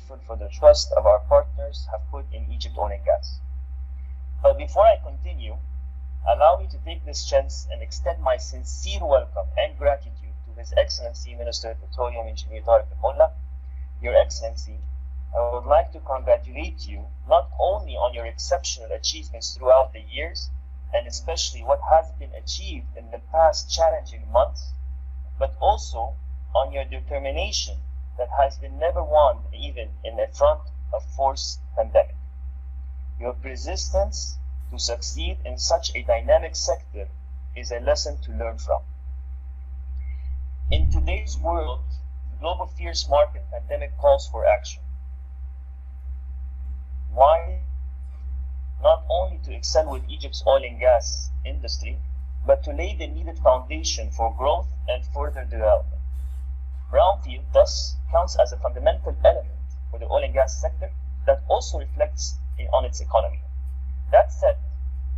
grateful for the trust of our partners have put in Egypt Oil and Gas. But before I continue, allow me to take this chance and extend my sincere welcome and gratitude to His Excellency Minister of Petroleum Engineer Tarek El Molla. Your Excellency, I would like to congratulate you not only on your exceptional achievements throughout the years, and especially what has been achieved in the past challenging months, but also on your determination that has been never won even in the front of forced pandemic. Your persistence to succeed in such a dynamic sector is a lesson to learn from. In today's world, the global fierce market pandemic calls for action. Why? Not only to excel with Egypt's oil and gas industry, but to lay the needed foundation for growth and further development. Brownfield thus counts as a fundamental element for the oil and gas sector that also reflects on its economy. That said,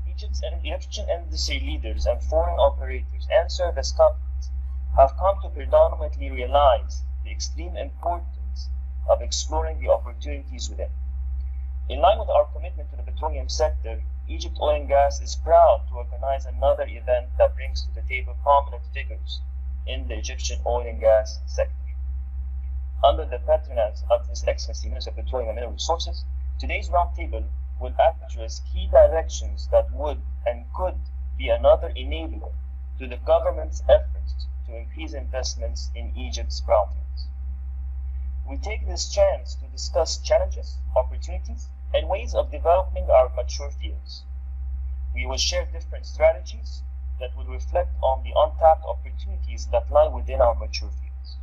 Egyptian industry leaders and foreign operators and service companies have come to predominantly realize the extreme importance of exploring the opportunities within. In line with our commitment to the petroleum sector, Egypt Oil and Gas is proud to organize another event that brings to the table prominent figures in the Egyptian oil and gas sector. Under the patronage of His Excellency Minister of Petroleum and Mineral Resources, today's roundtable will address key directions that would and could be another enabler to the government's efforts to increase investments in Egypt's brownfields. We take this chance to discuss challenges, opportunities, and ways of developing our mature fields. We will share different strategies that will reflect on the untapped opportunities that lie within our mature fields.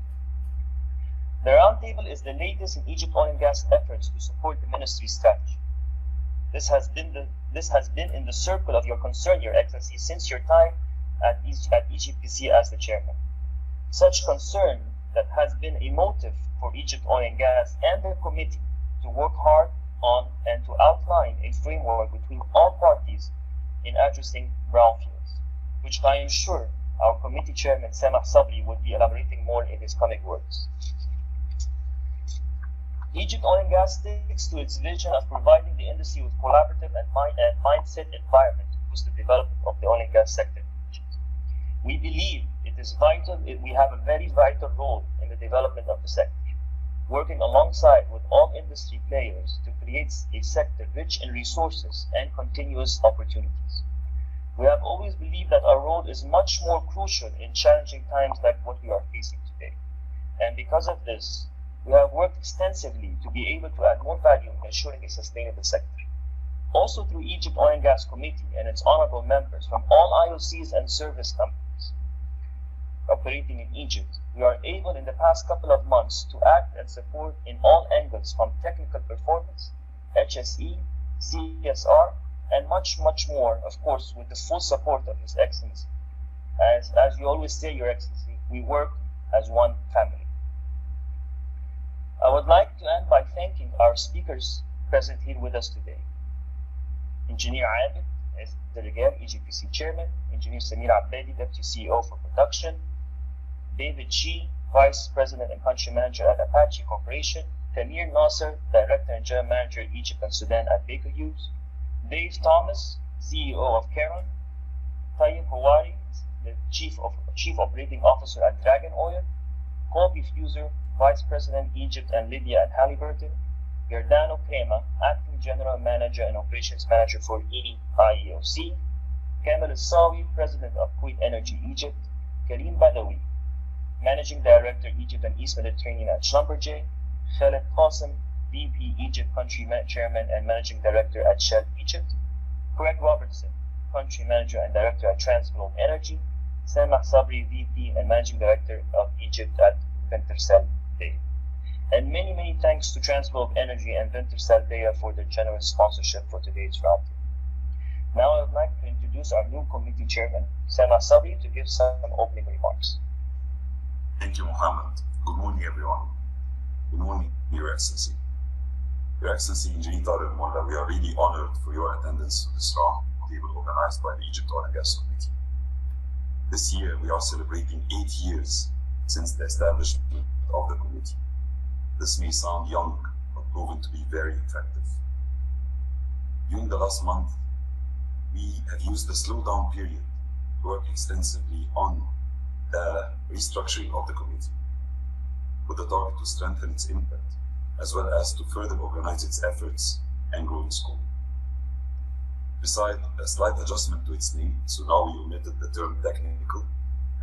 The Roundtable is the latest in Egypt Oil and Gas efforts to support the ministry's strategy. This has been in the circle of your concern, Your Excellency, since your time at EGPC as the chairman. Such concern that has been a motive for Egypt Oil and Gas and their committee to work hard on and to outline a framework between all parties in addressing brownfields, which I am sure our committee chairman Samah Sabri would be elaborating more in his coming words. Egypt Oil and Gas sticks to its vision of providing the industry with collaborative and mindset environment to boost the development of the oil and gas sector in Egypt. We believe it is vital, we have a very vital role in the development of the sector, working alongside with all industry players to create a sector rich in resources and continuous opportunities. We have always believed that our role is much more crucial in challenging times like what we are facing today. And because of this, we have worked extensively to be able to add more value in ensuring a sustainable sector. Also through Egypt Oil and Gas Committee and its honorable members from all IOCs and service companies operating in Egypt, we are able in the past couple of months to act and support in all angles from technical performance, HSE, CSR, and much, much more, of course, with the full support of His Excellency. As you always say, Your Excellency, we work as one family. I would like to end by thanking our speakers present here with us today. Engineer Abid, as Delegate EGPC Chairman, Engineer Samir Abedi, Deputy CEO for Production, David Shee, Vice President and Country Manager at Apache Corporation, Tamir Nasser, Director and General Manager Egypt and Sudan at Baker Hughes, Dave Thomas, CEO of Caron, Tayyip Hawari, the Chief Operating Officer at Dragon Oil, Colby Fuser, Vice President Egypt and Libya at Halliburton, Giordano Crema, Acting General Manager and Operations Manager for IOC, Kamal Sawi, President of Kuwait Energy Egypt, Karim Badawi, Managing Director Egypt and East Mediterranean at Schlumberger, Khaled Qasim, VP Egypt Country Chairman and Managing Director at Shell Egypt, Craig Robertson, Country Manager and Director at TransGlobe Energy, Samah Sabri, VP and Managing Director of Egypt at Wintershall Dea. And many, many thanks to TransGlobe Energy and Wintershall Dea for their generous sponsorship for today's roundtable. Now I would like to introduce our new committee chairman, Samah Sabri, to give some opening remarks. Thank you, Mohammed. Good morning, everyone. Good morning, Your Excellency. Your Excellency, Engineer Tarek El Molla, we are really honored for your attendance to this roundtable organized by the Egypt Oil and Gas Committee. This year, we are celebrating 8 years since the establishment of the committee. This may sound young, proven to be very effective. During the last month, we have used the slowdown period to work extensively on the restructuring of the committee, with the target to strengthen its impact, as well as to further organize its efforts and grow in scope. Besides a slight adjustment to its name, so now we omitted the term technical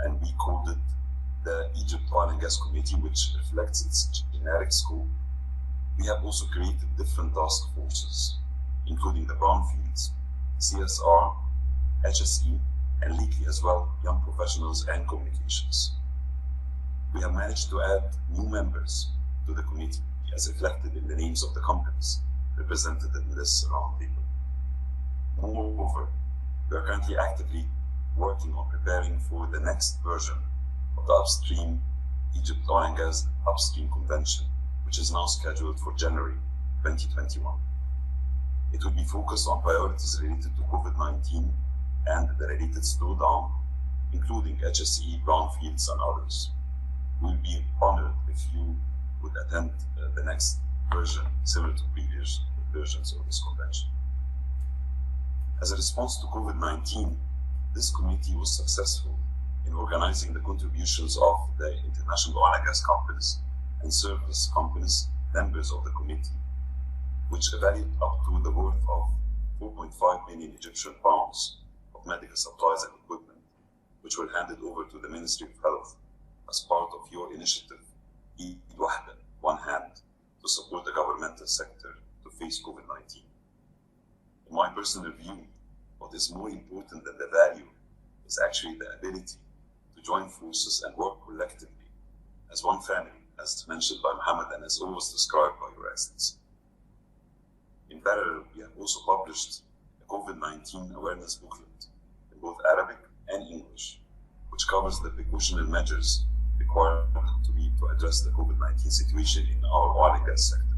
and we called it the Egypt Oil and Gas Committee, which reflects its generic scope. We have also created different task forces, including the Brownfields, CSR, HSE, and lately as well, young professionals and communications. We have managed to add new members to the committee, as reflected in the names of the companies represented in this roundtable. Moreover, we are currently actively working on preparing for the next version of the Upstream Egypt Oil and Gas Upstream Convention, which is now scheduled for January 2021. It will be focused on priorities related to COVID-19 and the related slowdown, including HSE, Brownfields, and others. We will be honored if you would attend the next version, similar to previous versions of this convention. As a response to COVID-19, this committee was successful in organizing the contributions of the international oil and gas companies and service companies, members of the committee, which valued up to the worth of 4.5 million Egyptian pounds of medical supplies and equipment, which were handed over to the Ministry of Health as part of your initiative, Eid Wahda, one hand, to support the governmental sector to face COVID-19. In my personal view, what is more important than the value is actually the ability to join forces and work collectively as one family, as mentioned by Mohammed and as always described by Your Excellency. In parallel, we have also published a COVID-19 awareness booklet in both Arabic and English, which covers the precautionary measures required to address the COVID-19 situation in our oil and gas sector.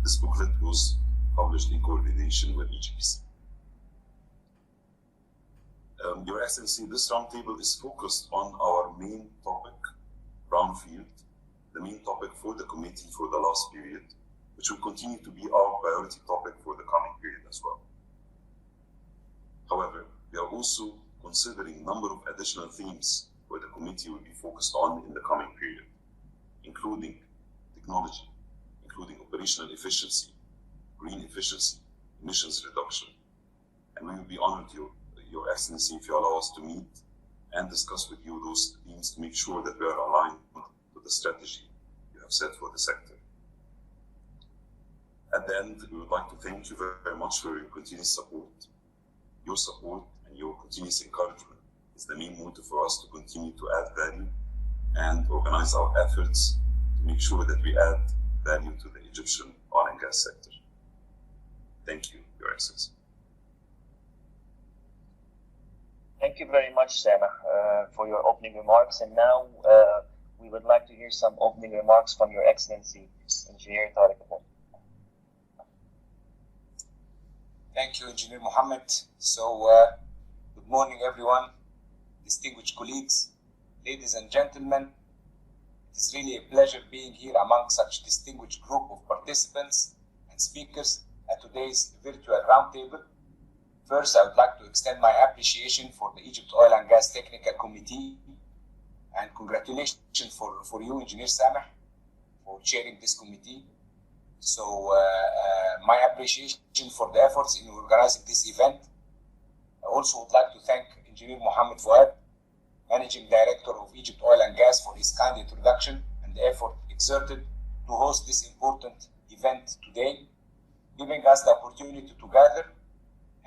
This booklet was published in coordination with EGPC. Your Excellency, this roundtable is focused on our main topic, Brownfield, the main topic for the committee for the last period, which will continue to be our priority topic for the coming period as well. However, we are also considering a number of additional themes where the committee will be focused on in the coming period, including technology, including operational efficiency, green efficiency, emissions reduction. And we will be honored, Your Excellency, if you allow us to meet and discuss with you those themes to make sure that we are aligned to the strategy you have set for the sector. At the end, we would like to thank you very much for your continuous support. Your support and your continuous encouragement is the main motive for us to continue to add value and organize our efforts to make sure that we add value to the Egyptian oil and gas sector. Thank you, Your Excellency. Thank you very much, Samah, for your opening remarks. And now we would like to hear some opening remarks from Your Excellency, Engineer Tarek El Molla. Thank you, Engineer Mohammed. So, good morning, everyone, distinguished colleagues, ladies and gentlemen. It is really a pleasure being here among such distinguished group of participants and speakers at today's virtual roundtable. First, I would like to extend my appreciation for the Egypt Oil and Gas Technical Committee and congratulations for you, Engineer Samah, for chairing this committee. So, my appreciation for the efforts in organizing this event. I also would like to thank Engineer Mohammed Fouad, Managing Director of Egypt Oil and Gas, for his kind introduction and the effort exerted to host this important event today, giving us the opportunity to gather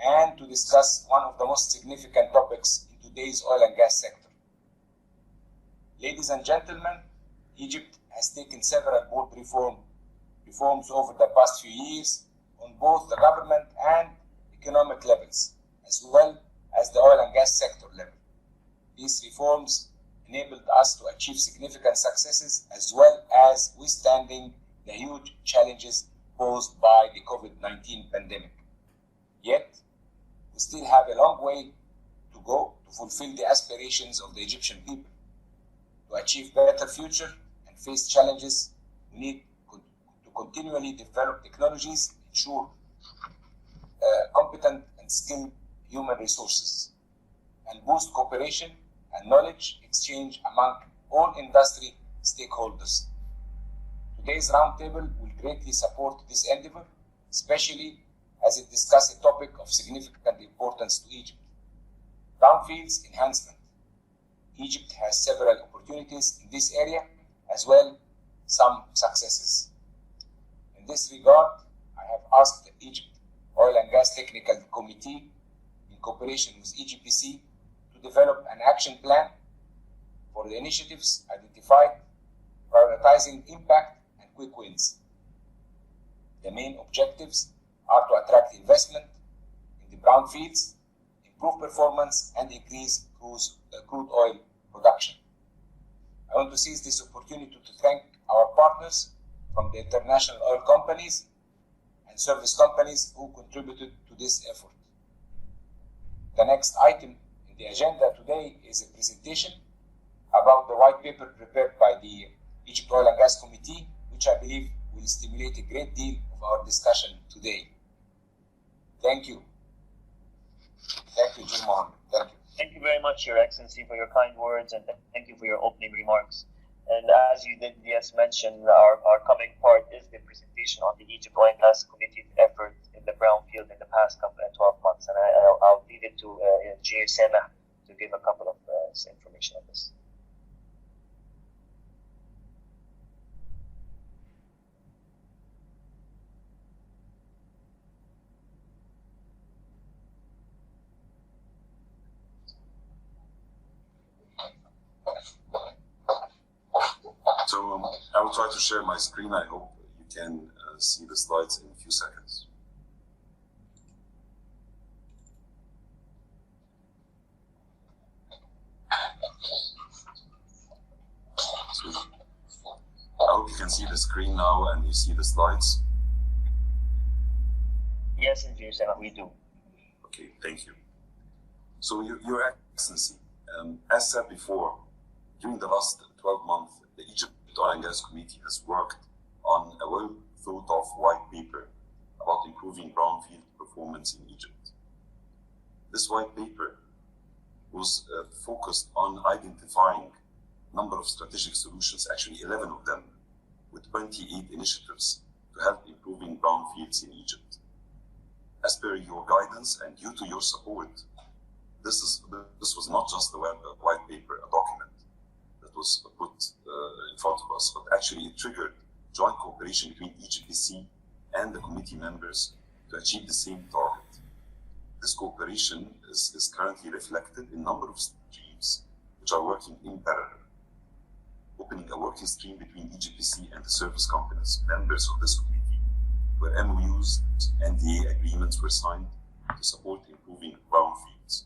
and to discuss one of the most significant topics in today's oil and gas sector. Ladies and gentlemen, Egypt has taken several bold reforms over the past few years on both the government and economic levels, as well as the oil and gas sector level. These reforms enabled us to achieve significant successes as well as withstanding the huge challenges posed by the COVID-19 pandemic. Yet, we still have a long way to go to fulfill the aspirations of the Egyptian people. To achieve a better future and face challenges, we need to continually develop technologies, ensure competent and skilled human resources, and boost cooperation and knowledge exchange among all industry stakeholders. Today's roundtable will greatly support this endeavor, especially as it discusses a topic of significant importance to Egypt: Brownfields enhancement. Egypt has several opportunities in this area, as well some successes. In this regard, I have asked the Egypt Oil and Gas Technical Committee, in cooperation with EGPC, to develop an action plan for the initiatives identified, prioritizing impact and quick wins. The main objectives are to attract investment in the brownfields, improve performance, and increase crude oil production. I want to seize this opportunity to thank our partners from the international oil companies and service companies who contributed to this effort. The next item in the agenda today is a presentation about the white paper prepared by the Egypt Oil and Gas Committee, which I believe will stimulate a great deal of our discussion today. Thank you. Thank you, Jim Mohammed. Thank you. Thank you very much, Your Excellency, for your kind words, and thank you for your opening remarks. And as you did, yes, mention, our coming part is the presentation on the Egypt Oil and Gas Committee's effort in the Brownfield in the past 12 months. And I'll leave it to Engineer Samah to give a couple of information on this. So I will try to share my screen. I hope you can see the slides in a few seconds. So I hope you can see the screen now and you see the slides. Yes, Engineer Samah, we do. Okay, thank you. So Your Excellency, as said before, during the last 12 months, the Egypt Oil and Gas Committee has worked on a well-thought-of white paper about improving brownfield performance in Egypt. This white paper was focused on identifying a number of strategic solutions, actually 11 of them, with 28 initiatives to help improving brownfields in Egypt. As per your guidance and due to your support, this was not just a white paper, a document that was put in front of us, but actually it triggered joint cooperation between EGPC and the committee members to achieve the same target. This cooperation is currently reflected in a number of streams which are working in parallel, opening a working stream between EGPC and the service companies, members of this committee, where MOUs and NDA agreements were signed to support improving brownfields,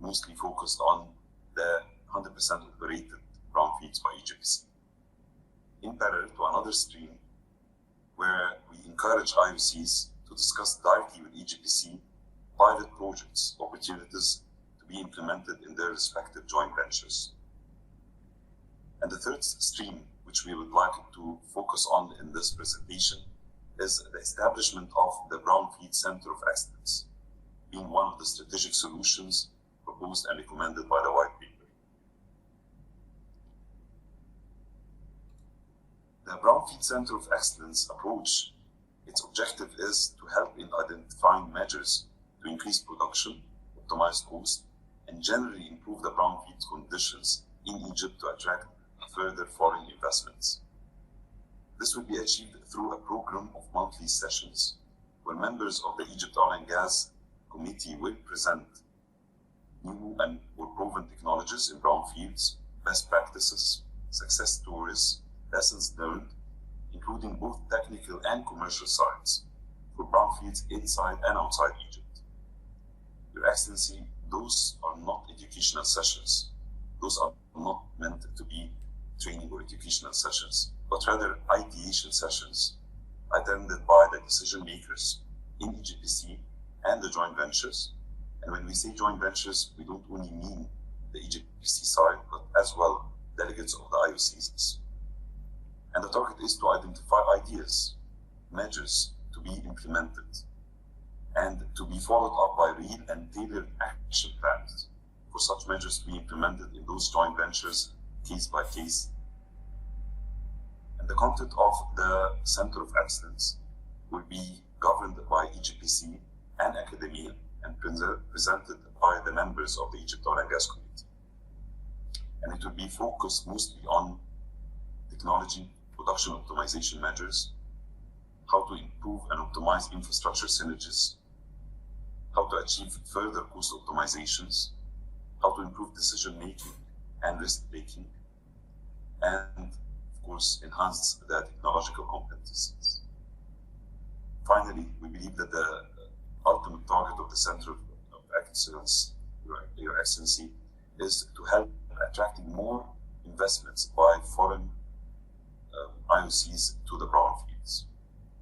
mostly focused on the 100% operated brownfields by EGPC. In parallel to another stream where we encourage IOCS to discuss directly with EGPC pilot projects, opportunities to be implemented in their respective joint ventures. And the third stream, which we would like to focus on in this presentation, is the establishment of the Brownfield Center of Excellence, being one of the strategic solutions proposed and recommended by the white paper. The Brownfield Center of Excellence approach, its objective is to help in identifying measures to increase production, optimize cost, and generally improve the brownfield conditions in Egypt to attract further foreign investments. This will be achieved through a program of monthly sessions where members of the Egypt Oil and Gas Committee will present new and or proven technologies in brownfields, best practices, success stories, lessons learned, including both technical and commercial sides for brownfields inside and outside Egypt. Your Excellency, those are not educational sessions. Those are not meant to be training or educational sessions, but rather ideation sessions attended by the decision makers in EGPC and the joint ventures. And when we say joint ventures, we don't only mean the EGPC side, but as well delegates of the IOCS. And the target is to identify ideas measures to be implemented and to be followed up by real and tailored action plans for such measures to be implemented in those joint ventures case by case. And the content of the Center of Excellence will be governed by EGPC and academia and presented by the members of the Egypt Oil and Gas Committee. And it will be focused mostly on technology, production optimization measures, how to improve and optimize infrastructure synergies, how to achieve further cost optimizations, how to improve decision-making and risk-taking, and of course, enhance the technological competencies. Finally, we believe that the ultimate target of the Center of Excellence, Your Excellency, is to help attracting more investments by foreign IOCs to the brownfields.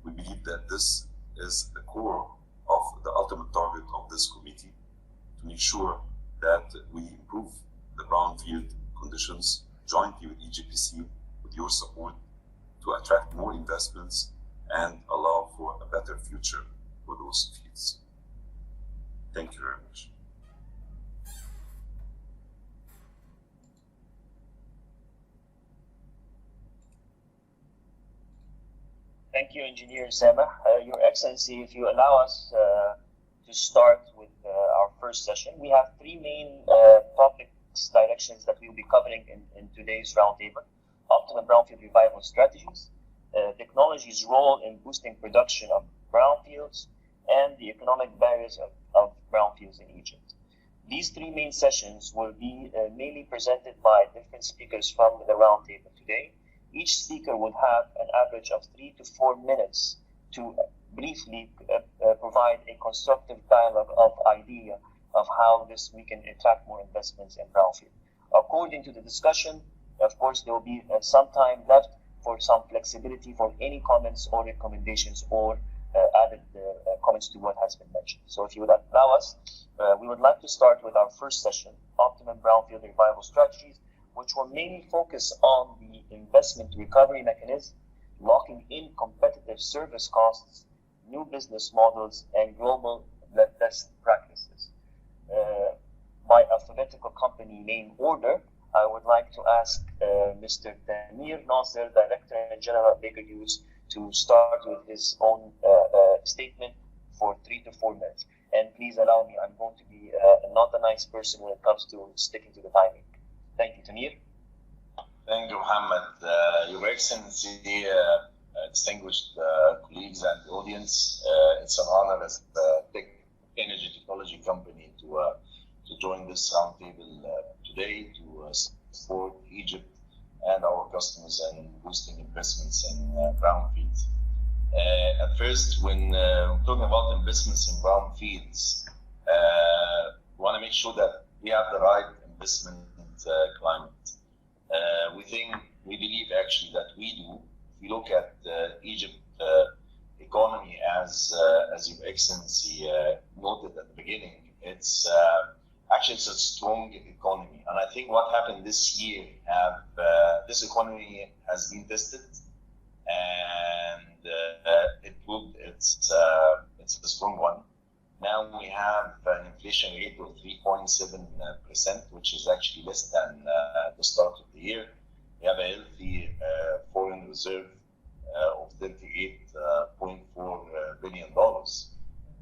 We believe that this is the core of the ultimate target of this committee, to make sure that we improve the brownfield conditions jointly with EGPC, with your support, to attract more investments and allow for a better future for those fields. Thank you very much. Thank you, Engineer Sameh. Your Excellency, if you allow us to start with our first session, we have three main topics, directions that we will be covering in today's roundtable: optimum brownfield revival strategies, technology's role in boosting production of brownfields, and the economic barriers of brownfields in Egypt. These three main sessions will be mainly presented by different speakers from the roundtable today. Each speaker would have an average of 3 to 4 minutes to briefly provide a constructive dialogue of idea of how we can attract more investments in brownfield. According to the discussion, of course, there will be some time left for some flexibility for any comments or recommendations or added comments to what has been mentioned. So if you would allow us, we would like to start with our first session, Optimum Brownfield Revival Strategies, which will mainly focus on the investment recovery mechanism, locking in competitive service costs, new business models, and global best practices. By alphabetical company name order, I would like to ask Mr. Tanir Nasser, Director and General of Baker Hughes, to start with his own statement for 3 to 4 minutes. And please allow me, I'm going to be not a nice person when it comes to sticking to the timing. Thank you, Tanir. Thank you, Mohammed. Your Excellency, distinguished colleagues and the audience, it's an honor as a big energy technology company to join this roundtable today to support Egypt and our customers in boosting investments in brownfields. At first, when we're talking about investments in brownfields, we want to make sure that we have the right investment climate. We believe actually that we do. If we look at Egypt economy, as Your Excellency noted at the beginning, it's a strong economy, and I think what happened this year, this economy has been tested, and it proved it's a strong one. Now we have an inflation rate of 3.7%, which is actually less than the start of the year. We have a healthy foreign reserve of $38.4 billion.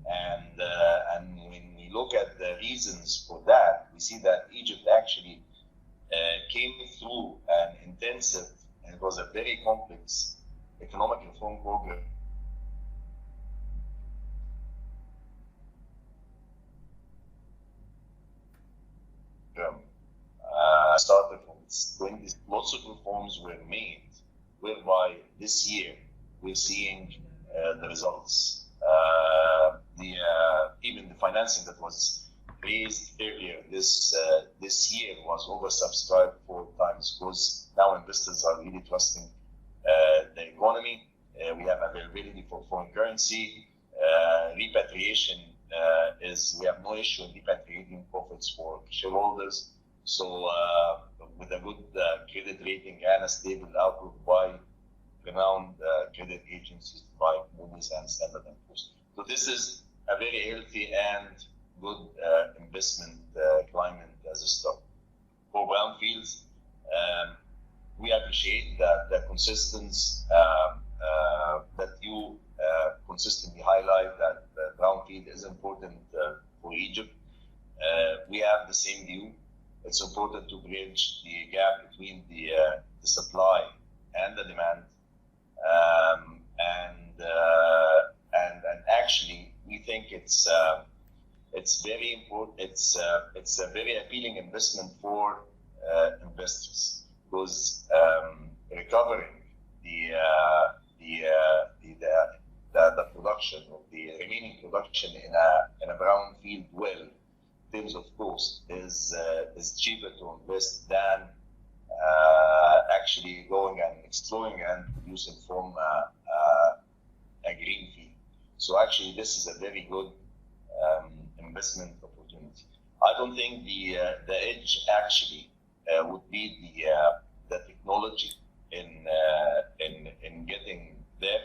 And when we look at the reasons for that, we see that Egypt actually came through an intensive, and it was a very complex economic reform program. Started from 20, lots of reforms were made, whereby this year we're seeing the results. Even the financing that was raised earlier this year was oversubscribed 4 times, because now investors are really trusting the economy. We have availability for foreign currency, repatriation we have no issue in repatriating profits for shareholders. So with a good credit rating and a stable outlook by renowned credit agencies like Moody's and Standard & Poor's. So this is a very healthy and good investment climate as a stock. For Brownfields, we appreciate that the consistency that you consistently highlight that Brownfield is important for Egypt. We have the same view. It's important to bridge the gap between the supply and the demand, and actually we think it's very important. It's a very appealing investment for investors because recovering the production of the remaining production in a brownfield well in terms of cost is cheaper to invest than actually going and exploring and producing from a green field. So actually this is a very good investment opportunity. I don't think the edge actually would be the technology in getting there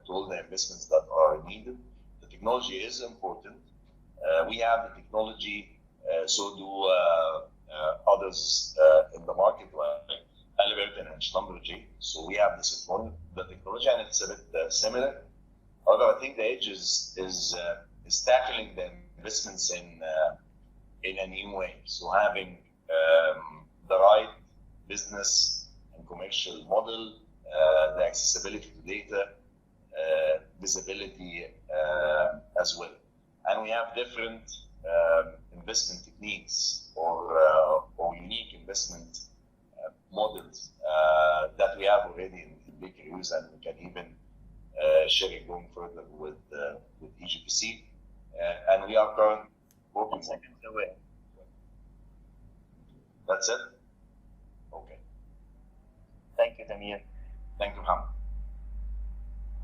to all the investments that are needed. The technology is important. We have the technology, so do others in the market, like Halliburton and Schlumberger. So we have the technology, and it's a bit similar. However, I think the edge is tackling the investments in a new way. So having the right business and commercial model, the accessibility to data, visibility as well. And we have different investment techniques or unique investment models that we have already in Baker Hughes, and we can even share it going further with EGPC. And we are currently working seconds away. That's it? Okay. Thank you, Tamir. Thank you, Hamid.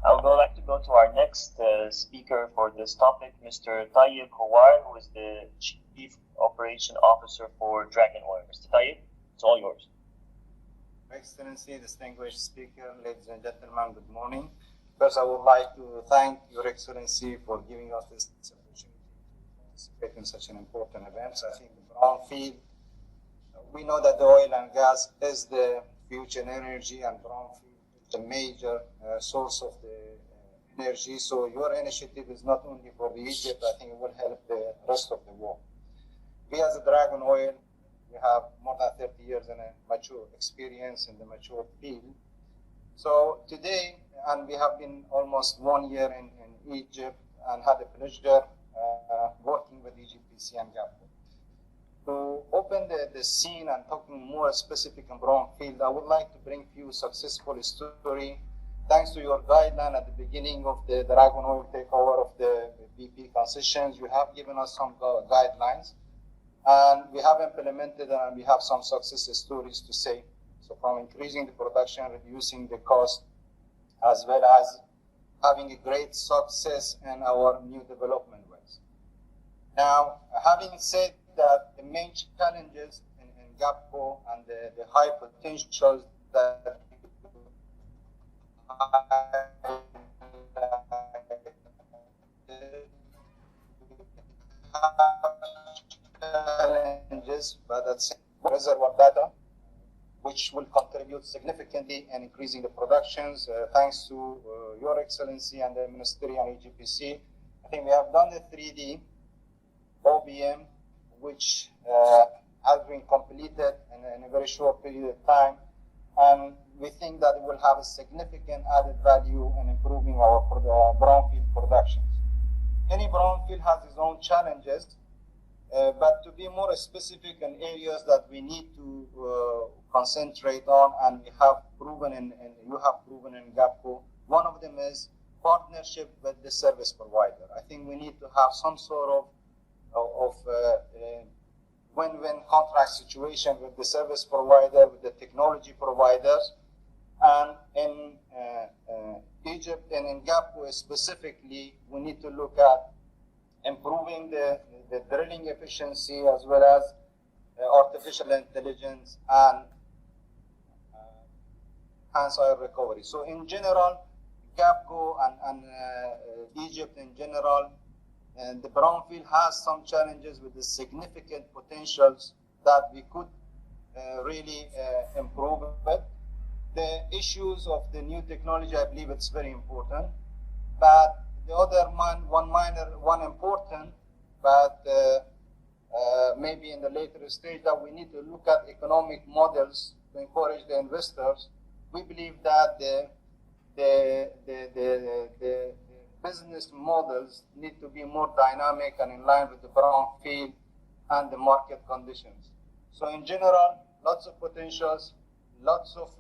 I would like to go to our next speaker for this topic, Mr. Tarek El Molla, who is the Chief Operation Officer for Dragon Oil. Mr. Tarek, it's all yours. Excellency, distinguished speaker, ladies and gentlemen, good morning. First, I would like to thank Your Excellency for giving us this opportunity to participate in such an important event. I think the Brownfield, we know that the oil and gas is the future energy, and Brownfield is the major source of the energy. So your initiative is not only for the Egypt, I think it will help the rest of the world. We as a Dragon Oil, we have more than 30 years in a mature experience in the mature field. So today, and we have been almost 1 year in Egypt and had the pleasure working with EGPC and GAPCO. To open the scene and talking more specific in Brownfield, I would like to bring few successful story. Thanks to your guideline at the beginning of the Dragon Oil takeover of the BP concessions, you have given us some guidelines, and we have implemented and we have some success stories to say. So from increasing the production, reducing the cost, as well as having a great success in our new development wells. Now, having said that, the main challenges in GAPCO and the high potentials that challenges, but that's reservoir data, which will contribute significantly in increasing the productions. Thanks to Your Excellency and the Ministry and EGPC, I think we have done the 3D OBM, which has been completed in a very short period of time, and we think that it will have a significant added value in improving our brownfield productions. Any brownfield has its own challenges, but to be more specific in areas that we need to concentrate on, and we have proven and you have proven in GAPCO, one of them is partnership with the service provider. I think we need to have some sort of win-win contract situation with the service provider, with the technology providers, and in Egypt and in GAPCO specifically, we need to look at improving the drilling efficiency as well as artificial intelligence and enhance oil recovery. So in general, Capco and Egypt in general, and the Brownfield has some challenges with the significant potentials that we could really improve it. The issues of the new technology, I believe it's very important. But the other one important, but maybe in the later stage, that we need to look at economic models to encourage the investors. We believe that the business models need to be more dynamic and in line with the brownfield and the market conditions. So in general, lots of potentials, lots of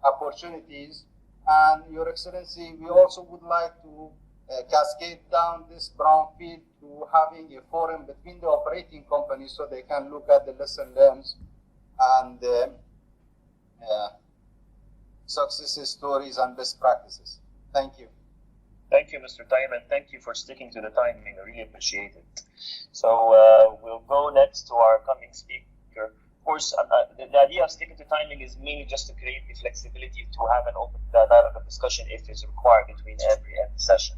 opportunities. And Your Excellency, we also would like to cascade down this brownfield to having a forum between the operating companies so they can look at the lesson learned and success stories and best practices. Thank you. Thank you, Mr. Tayyib, and thank you for sticking to the timing. I really appreciate it. So we'll go next to our coming speaker. Of course, the idea of sticking to timing is mainly just to create the flexibility to have an open dialogue of discussion if it's required between every session.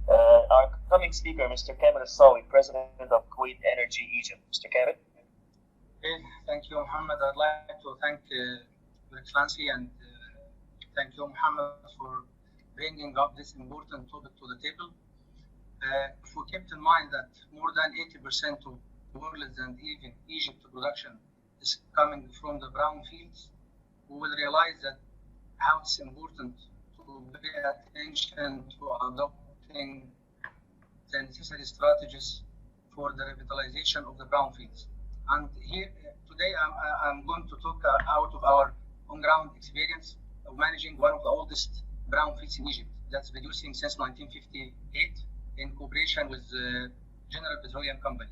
Our coming speaker, Mr. Kamel Sawi, President of Kuwait Energy Egypt. Mr. Kamel. Okay, thank you, Mohammed. I'd like to thank Your Excellency and thank you, Mohammed, for bringing up this important topic to the table. If we kept in mind that more than 80% of the world's and even Egypt's production is coming from the brownfields, we will realize that how it's important to pay attention to adopting the necessary strategies for the revitalization of the brownfields. And here today I'm going to talk out of our on-ground experience of managing one of the oldest brownfields in Egypt that's producing since 1958 in cooperation with the General Petroleum Company.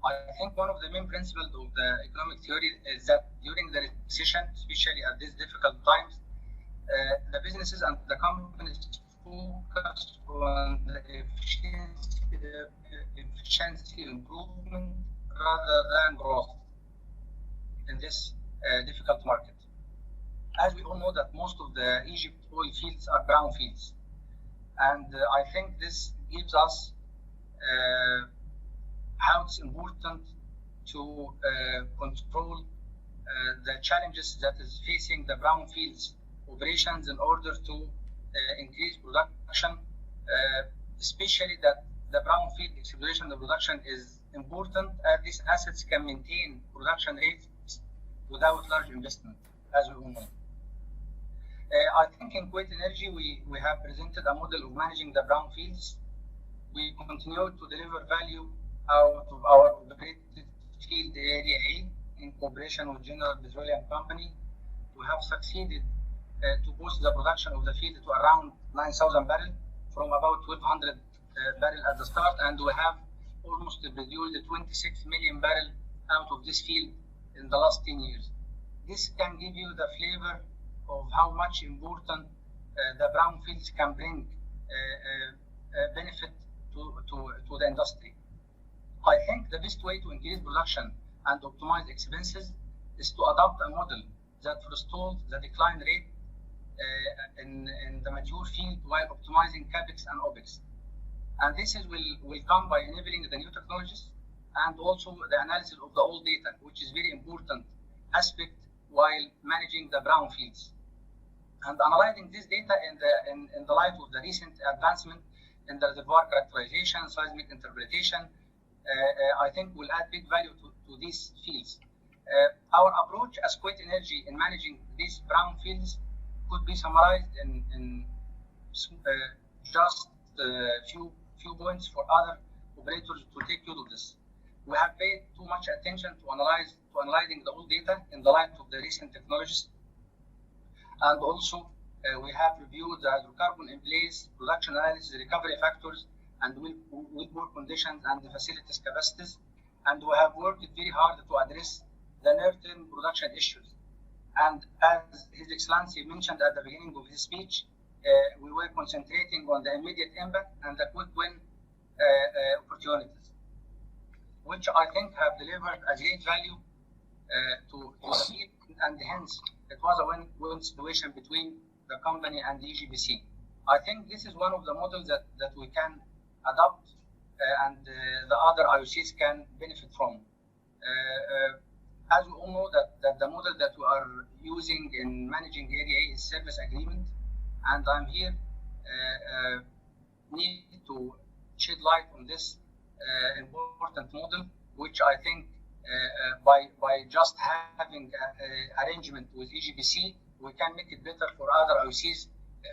I think one of the main principles of the economic theory is that during the recession, especially at these difficult times, the businesses and the companies focus on the efficiency improvement rather than growth in this difficult market. As we all know that most of the Egypt oil fields are brownfields. And I think this gives us how it's important to control the challenges that is facing the brownfields operations in order to increase production, especially that the brownfield exploration and production is important as these assets can maintain production rates without large investment, as we all know. I think in Kuwait Energy, we have presented a model of managing the brownfields. We continue to deliver value out of our operated field area A in cooperation with General Petroleum Company. We have succeeded to boost the production of the field to around 9,000 barrels from about 1,200 barrels at the start, and we have almost produced 26 million barrels out of this field in the last 10 years. This can give you the flavor of how much important the brownfields can bring benefit to the industry. I think the best way to increase production and optimize expenses is to adopt a model that forestalls the decline rate in the mature field while optimizing capex and opex. And this will come by enabling the new technologies and also the analysis of the old data, which is very important aspect while managing the brownfields. And analyzing this data in the light of the recent advancement in the reservoir characterization, seismic interpretation, I think will add big value to these fields. Our approach as Kuwait Energy in managing these brownfields could be summarized in just a few points for other operators to take use of this. We have paid too much attention to analyzing the old data in the light of the recent technologies. And also, we have reviewed the hydrocarbon in place, production analysis, recovery factors, and wellbore conditions and the facilities capacities. And we have worked very hard to address the near-term production issues. And as His Excellency mentioned at the beginning of his speech, we were concentrating on the immediate impact and the quick win opportunities, which I think have delivered a great value to the field, and hence it was a win-win situation between the company and the EGBC. I think this is one of the models that we can adopt and the other IOCs can benefit from. As we all know that the model that we are using in managing area is service agreement, and I'm here need to shed light on this important model, which I think by just having arrangement with EGBC, we can make it better for other IOCs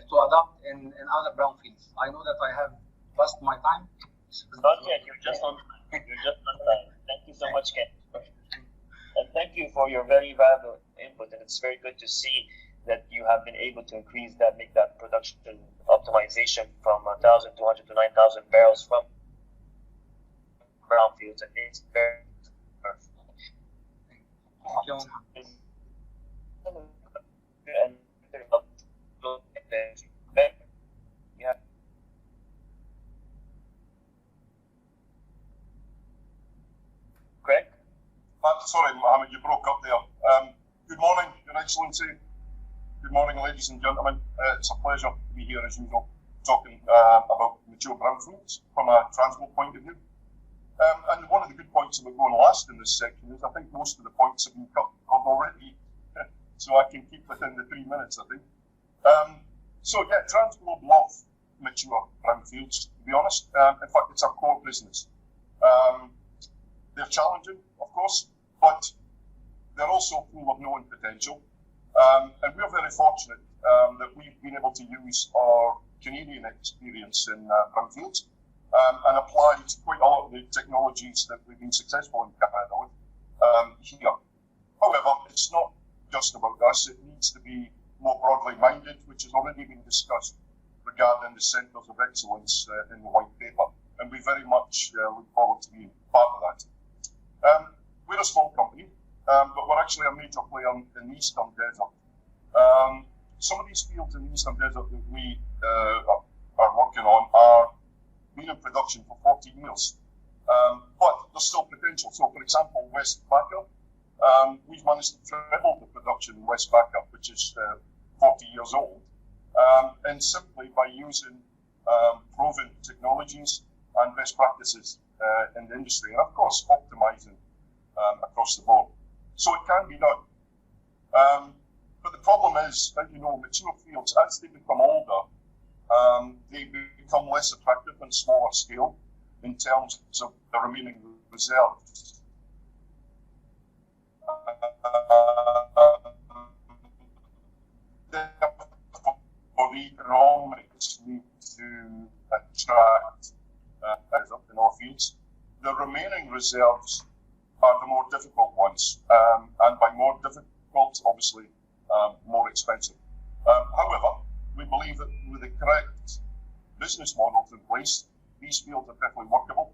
to adopt in other brownfields. I know that I have lost my time. Not yet, you're just on time. You're just on time. Thank you so much, Ken. And thank you for your very valuable input. And it's very good to see that you have been able to increase that, make that production optimization from 1,200 to 9,000 barrels from brownfields. I think it's very perfect. Thank you. And yeah. Greg? Sorry, Mohammed, you broke up there. Good morning, Your Excellency. Good morning, ladies and gentlemen. It's a pleasure to be here, as usual, talking about mature brownfields from a transport point of view. And one of the good points about going last in this section is I think most of the points have been covered already, so I can keep within the 3 minutes, I think. So yeah, Transglobe love mature brownfields, to be honest. In fact, it's our core business. They're challenging, of course, but they're also full of known potential. And we're very fortunate that we've been able to use our Canadian experience in brownfields and applied quite a lot of the technologies that we've been successful in Canada with here. However, it's not just about us. It needs to be more broadly minded, which has already been discussed regarding the centres of excellence in the white paper. And we very much look forward to being part of that. We're a small company, but we're actually a major player in the Eastern Desert. Some of these fields in the Eastern Desert that we are working on are been in production for 14 years, but there's still potential. So, for example, West Backer, we've managed to treble the production in West Backer, which is 40 years old, and simply by using proven technologies and best practices in the industry, and of course optimizing across the board. So it can be done. But the problem is, as you know, mature fields, as they become older, they become less attractive and smaller scale in terms of the remaining reserves. Therefore, the economics need to attract in our fields. The remaining reserves are the more difficult ones, and by more difficult, obviously, more expensive. However, we believe that with the correct business models in place, these fields are definitely workable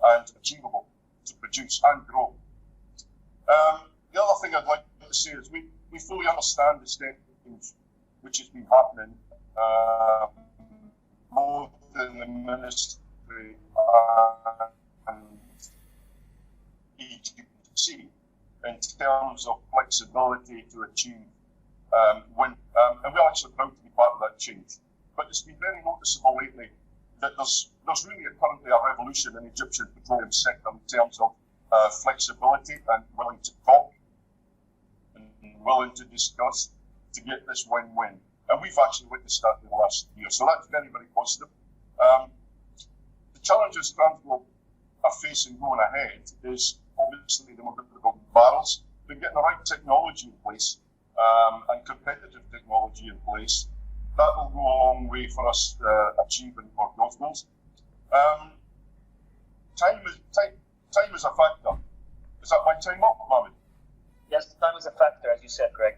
and achievable to produce and grow. The other thing I'd like to say is we fully understand the state which has been happening both in the ministry and EGBC in terms of flexibility to achieve and we're actually proud to be part of that change. But it's been very noticeable lately that there's really currently a revolution in the Egyptian petroleum sector in terms of flexibility and willing to talk and willing to discuss to get this win-win. And we've actually witnessed that in the last year. So that's very, very positive. The challenges Transglobe are facing going ahead is obviously the more difficult barrels, but getting the right technology in place and competitive technology in place, that will go a long way for us achieving our growth goals. Time is a factor. Is that my time up, Mohammed? Yes, time is a factor, as you said, Greg.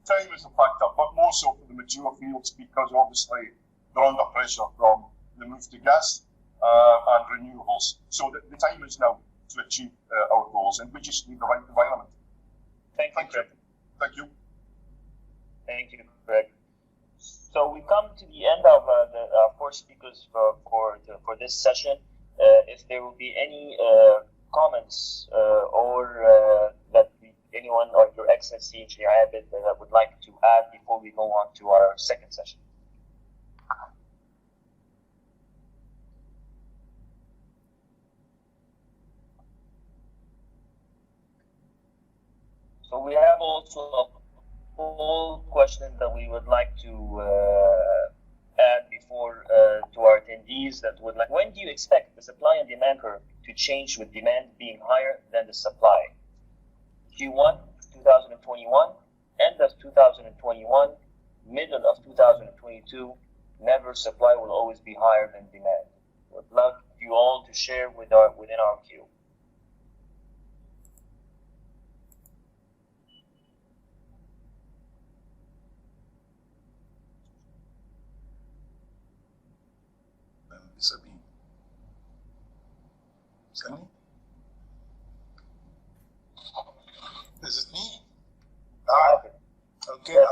Time is a factor, but more so for the mature fields because obviously they're under pressure from the move to gas and renewables. So the time is now to achieve our goals, and we just need the right environment. Thank you, Greg. Thank you. Thank you, Greg. So we come to the end of our four speakers for this session. If there will be any comments or that anyone or Your Excellency, Engineer Abid, that would like to add before we go on to our second session. So we have also a whole question that we would like to add before to our attendees that would like, when do you expect the supply and demand curve to change with demand being higher than the supply? Q1 2021, end of 2021, middle of 2022, never supply will always be higher than demand. Would love you all to share within our queue. Sabine. Sami? Is it me? Okay.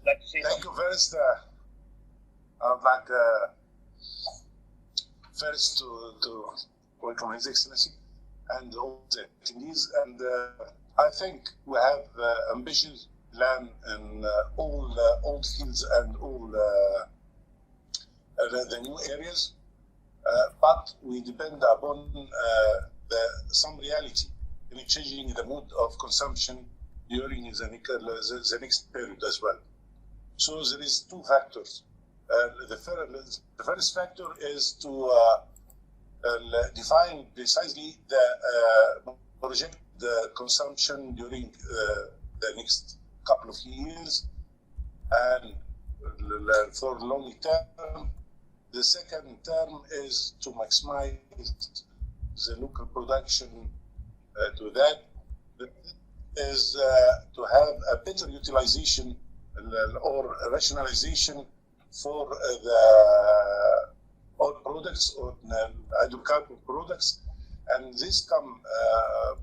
Like to say thank you first. I would like first to welcome His Excellency and all the attendees. And I think we have ambitious plan in all fields and all the new areas, but we depend upon some reality in changing the mood of consumption during the next period as well. So there is two factors. The first factor is to define precisely the project the consumption during the next couple of years and for long term. The second term is to maximize the local production to that. The third is to have a better utilization or rationalization for the oil products or hydrocarbon products. And this come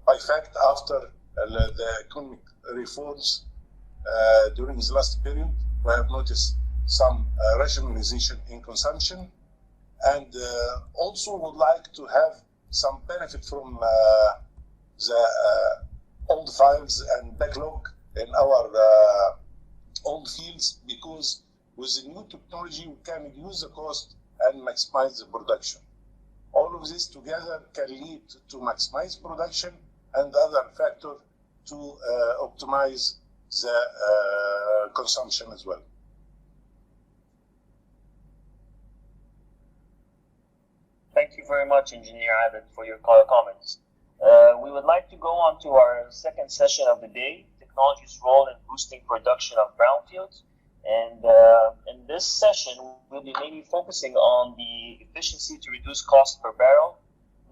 by fact after the economic reforms during the last period. We have noticed some rationalization in consumption, and also would like to have some benefit from the old files and backlog in our old fields, because with the new technology we can reduce the cost and maximize the production. All of this together can lead to maximize production and other factor to optimize the consumption as well. Thank you very much, Engineer Abid, for your comments. We would like to go on to our second session of the day, technology's role in boosting production of brownfields. And in this session, we'll be mainly focusing on the efficiency to reduce cost per barrel,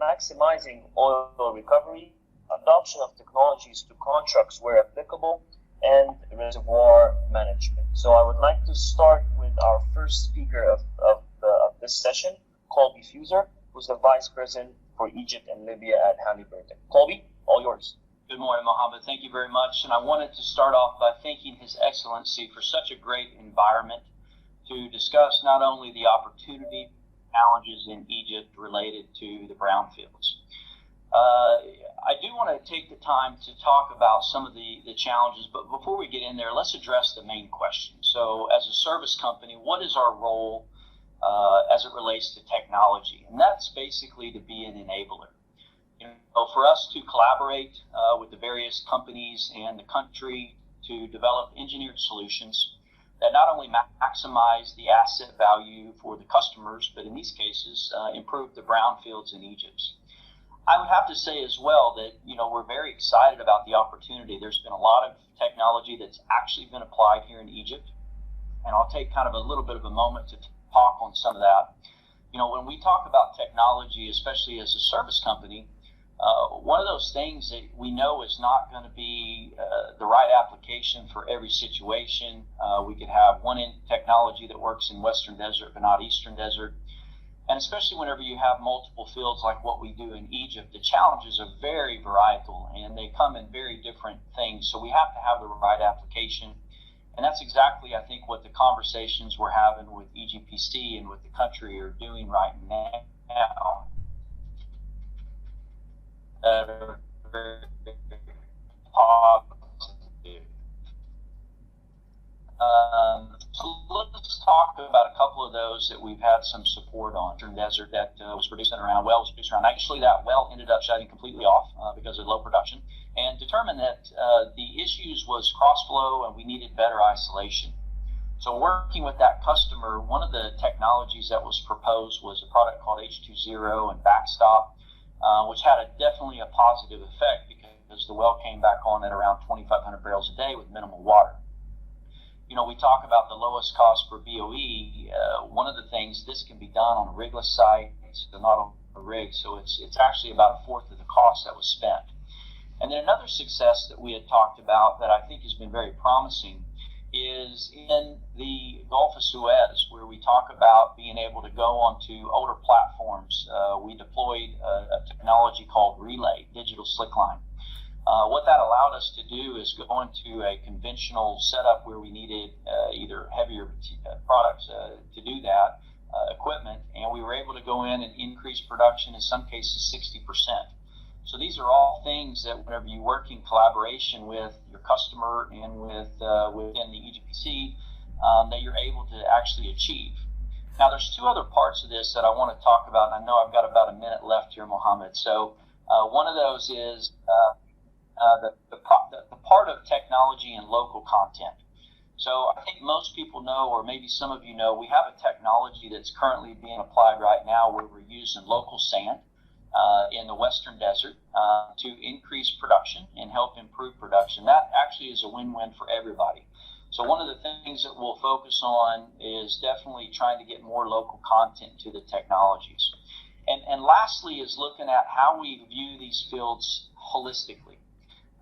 maximizing oil recovery, adoption of technologies to contracts where applicable, and reservoir management. So I would like to start with our first speaker of this session, Colby Fuser, who's the Vice President for Egypt and Libya at Halliburton. Colby, all yours. Good morning, Mohammed. Thank you very much. And I wanted to start off by thanking His Excellency for such a great environment to discuss not only the opportunity, challenges in Egypt related to the brownfields. I do want to take the time to talk about some of the challenges, but before we get in there, let's address the main question. So as a service company, what is our role as it relates to technology? And that's basically to be an enabler. You know, for us to collaborate with the various companies and the country to develop engineered solutions that not only maximize the asset value for the customers, but in these cases, improve the brownfields in Egypt. I would have to say as well that, you know, we're very excited about the opportunity. There's been a lot of technology that's actually been applied here in Egypt. And I'll take kind of a little bit of a moment to talk on some of that. You know, when we talk about technology, especially as a service company, one of those things that we know is not going to be the right application for every situation. We could have one technology that works in Western Desert, but not Eastern Desert. And especially whenever you have multiple fields like what we do in Egypt, the challenges are very varietal and they come in very different things. So we have to have the right application. And that's exactly, I think, what the conversations we're having with EGPC and with the country are doing right now. Very positive. So let's talk about a couple of those that we've had some support on. Desert that was producing around, well was produced around. Actually, that well ended up shutting completely off because of low production, and determined that the issues was cross flow and we needed better isolation. So working with that customer, one of the technologies that was proposed was a product called H2O and backstop, which had definitely a positive effect because the well came back on at around 2,500 barrels a day with minimal water. You know, we talk about the lowest cost per BOE. One of the things, this can be done on a rigless site, so not on a rig, so it's actually about a fourth of the cost that was spent. And then another success that we had talked about that I think has been very promising is in the Gulf of Suez, where we talk about being able to go onto older platforms. We deployed a technology called Relay, digital slickline. What that allowed us to do is go into a conventional setup where we needed either heavier products to do that, equipment, and we were able to go in and increase production, in some cases 60%. So these are all things that whenever you work in collaboration with your customer and within the EGPC, that you're able to actually achieve. Now there's two other parts of this that I want to talk about, and I know I've got about a minute left here, Mohammed. So one of those is the part of technology and local content. So I think most people know, or maybe some of you know, we have a technology that's currently being applied right now where we're using local sand in the Western Desert to increase production and help improve production. That actually is a win-win for everybody. So one of the things that we'll focus on is definitely trying to get more local content to the technologies. And lastly is looking at how we view these fields holistically.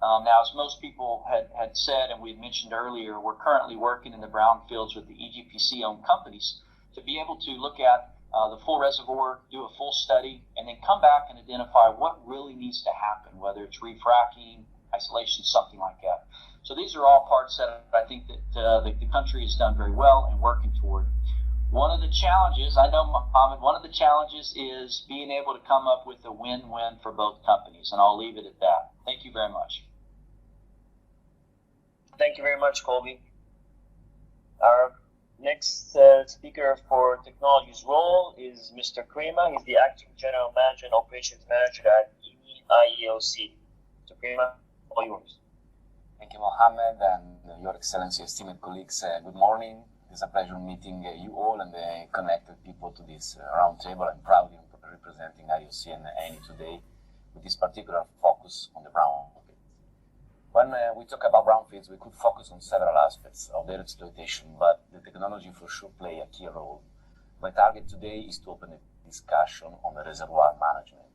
Now, as most people had said, and we had mentioned earlier, we're currently working in the Brownfields with the EGPC-owned companies to be able to look at the full reservoir, do a full study, and then come back and identify what really needs to happen, whether it's refracking, isolation, something like that. So these are all parts that I think that the country has done very well and working toward. One of the challenges, I know, Mohammed, one of the challenges is being able to come up with a win-win for both companies, and I'll leave it at that. Thank you very much. Thank you very much, Colby. Our next speaker for technology's role is Mr. Krema. He's the acting general manager and operations manager at IOCS. Mr. Krema, all yours. Thank you, Mohammed, and Your Excellency, esteemed colleagues. Good morning. It's a pleasure meeting you all and the connected people to this roundtable. I'm proud in representing IOC and Eni today with this particular focus on the brownfield. When we talk about brownfields, we could focus on several aspects of their exploitation, but the technology for sure play a key role. My target today is to open a discussion on the reservoir management,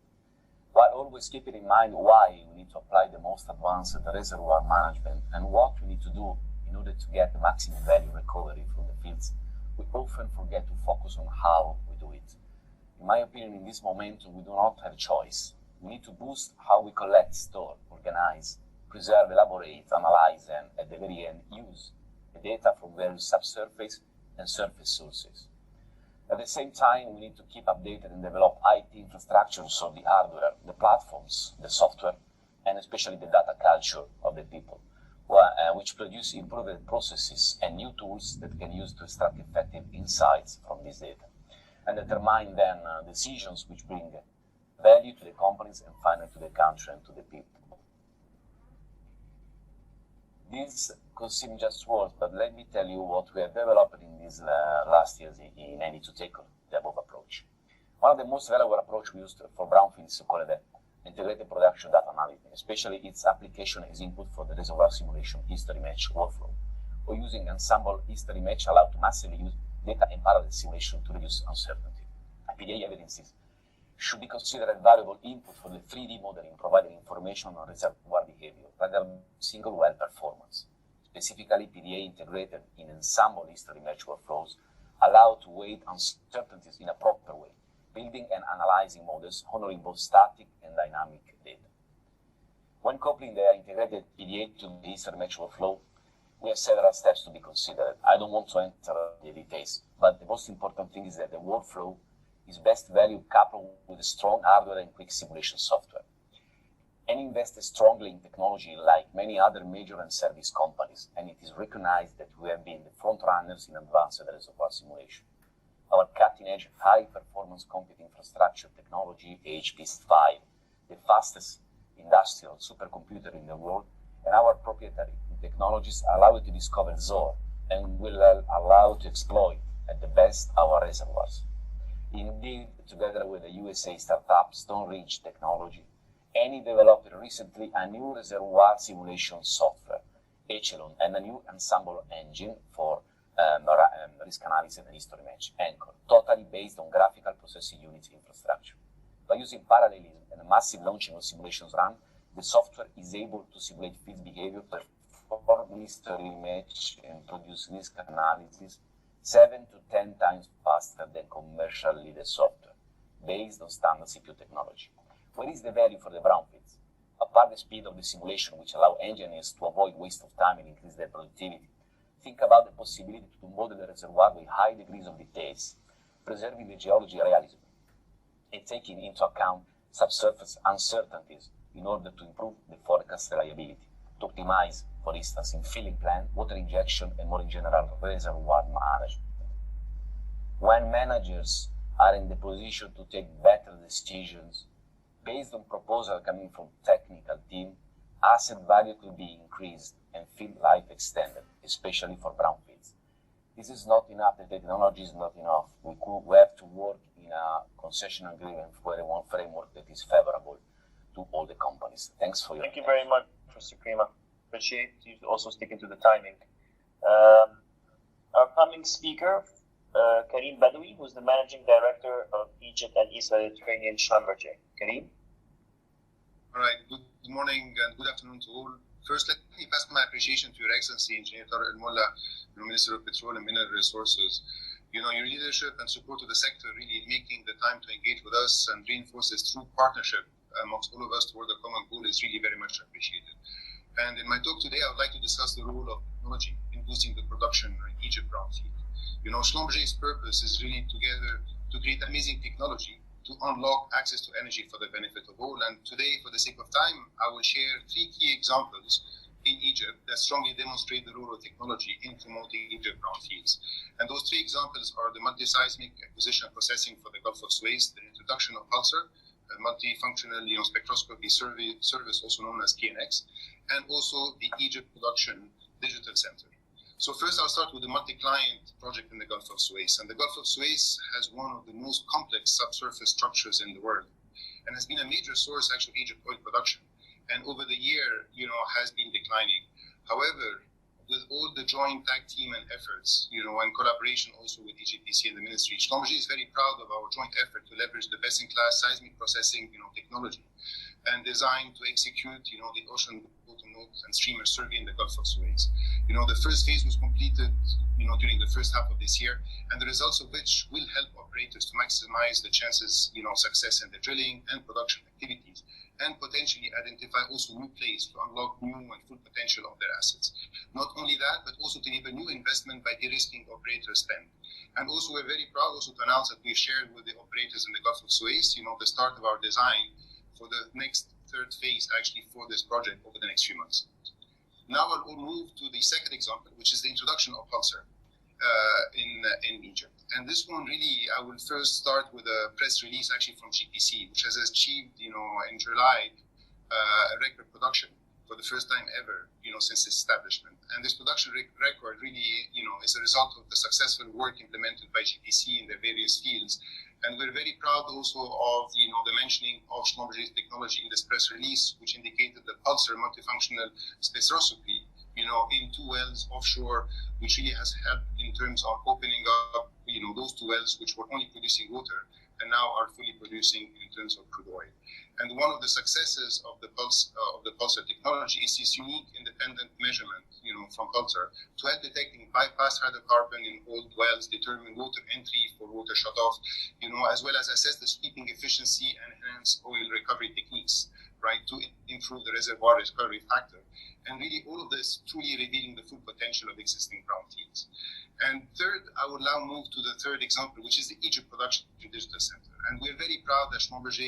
while always keeping in mind why we need to apply the most advanced reservoir management and what we need to do in order to get the maximum value recovery from the fields. We often forget to focus on how we do it. In my opinion, in this momentum, we do not have a choice. We need to boost how we collect, store, organize, preserve, elaborate, analyze, and at the very end, use the data from various subsurface and surface sources. At the same time, we need to keep updated and develop IT infrastructure, so the hardware, the platforms, the software, and especially the data culture of the people, which produce improved processes and new tools that can use to extract effective insights from this data, and determine then decisions which bring value to the companies and finally to the country and to the people. This could seem just words, but let me tell you what we have developed in these last years in Eni to tackle the above approach. One of the most valuable approaches we used for brownfield is called the integrated production data analysis, especially its application as input for the reservoir simulation history match workflow, or using ensemble history match allowed to massively use data and parallel simulation to reduce uncertainty. PDA evidences should be considered a valuable input for the 3D modeling, providing information on reservoir behavior rather than single well performance. Specifically, PDA integrated in ensemble history match workflows allow to weight uncertainties in a proper way, building and analyzing models honoring both static and dynamic data. When coupling the integrated PDA to the history match workflow, we have several steps to be considered. I don't want to enter the details, but the most important thing is that the workflow is best value coupled with a strong hardware and quick simulation software. and invested strongly in technology like many other major and service companies, and it is recognized that we have been the front runners in advanced reservoir simulation. Our cutting-edge, high-performance computing infrastructure technology, HPC5, the fastest industrial supercomputer in the world, and our proprietary technologies allow it to discover ZOR and will allow to exploit at the best our reservoirs. Indeed, together with the USA startup Stone Ridge Technology, Eni developed recently a new reservoir simulation software, Echelon, and a new ensemble engine for risk analysis and history match, Anchor, totally based on graphical processing units infrastructure. By using parallelism and a massive launching of simulations run, the software is able to simulate field behavior, perform history match, and produce risk analysis 7 to 10 times faster than commercial leader software, based on standard CPU technology. What is the value for the brownfields? Apart the speed of the simulation, which allow engineers to avoid waste of time and increase their productivity, think about the possibility to model the reservoir with high degrees of details, preserving the geology realism, and taking into account subsurface uncertainties in order to improve the forecast reliability, to optimize, for instance, in filling plan, water injection, and more in general, reservoir management. When managers are in the position to take better decisions based on proposals coming from technical team, asset value could be increased and field life extended, especially for brownfields. This is not enough, the technology is not enough. We have to work in a concession agreement for one framework that is favorable to all the companies. Thanks for your attention. Thank you very much, Mr. Krima. Appreciate you also sticking to the timing. Our coming speaker, Karim Badawi, who's the Managing Director of Egypt and East Mediterranean Schlumberger. Karim? All right, good morning and good afternoon to all. First, let me pass my appreciation to Your Excellency, Engineer Tarek El Molla, Minister of Petroleum and Mineral Resources. Your leadership and support of the sector really making the time to engage with us and reinforce this true partnership amongst all of us toward the common goal is really very much appreciated. And in my talk today, I would like to discuss the role of technology in boosting the production in Egypt brownfield. Schlumberger's purpose is really together to create amazing technology to unlock access to energy for the benefit of all. And today, for the sake of time, I will share 3 key examples in Egypt that strongly demonstrate the role of technology in promoting Egypt brownfields. And those 3 examples are the multi-seismic acquisition and processing for the Gulf of Suez, the introduction of Pulsar, a multifunctional spectroscopy service, also known as KNX, and also the Egypt Production Digital Center. So first, I'll start with the multi-client project in the Gulf of Suez. And the Gulf of Suez has one of the most complex subsurface structures in the world and has been a major source, actually, of Egypt oil production. And over the year, has been declining. However, with all the joint tag team and efforts, and collaboration also with EGPC and the ministry, Schlumberger is very proud of our joint effort to leverage the best-in-class seismic processing, technology and designed to execute, the ocean bottom node and streamer survey in the Gulf of Suez. The first phase was completed, during the first half of this year, and the results of which will help operators to maximize the chances, success in the drilling and production activities, and potentially identify also new plays to unlock new and full potential of their assets. Not only that, but also to enable new investment by de-risking operator spend. And also, we're very proud also to announce that we've shared with the operators in the Gulf of Suez, the start of our design for the next 3rd phase, actually, for this project over the next few months. Now I'll move to the second example, which is the introduction of Pulsar in Egypt. And this one really, I will first start with a press release actually from GPC, which has achieved, in July, a record production for the first time ever, since its establishment. And this production record really, is a result of the successful work implemented by GPC in their various fields. And we're very proud also of, the mentioning of Schlumberger's technology in this press release, which indicated the Pulsar multifunctional spectroscopy, in 2 wells offshore, which really has helped in terms of opening up, those 2 wells which were only producing water and now are fully producing in terms of crude oil. And one of the successes of the Pulsar technology is this unique independent measurement, from Pulsar to help detecting bypass hydrocarbon in old wells, determine water entry for water shutoff, as well as assess the sweeping efficiency and enhance oil recovery techniques, right, to improve the reservoir recovery factor. And really all of this truly revealing the full potential of existing brownfields. And third, I will now move to the third example, which is the Egypt Production Digital Center. And we're very proud that Schlumberger,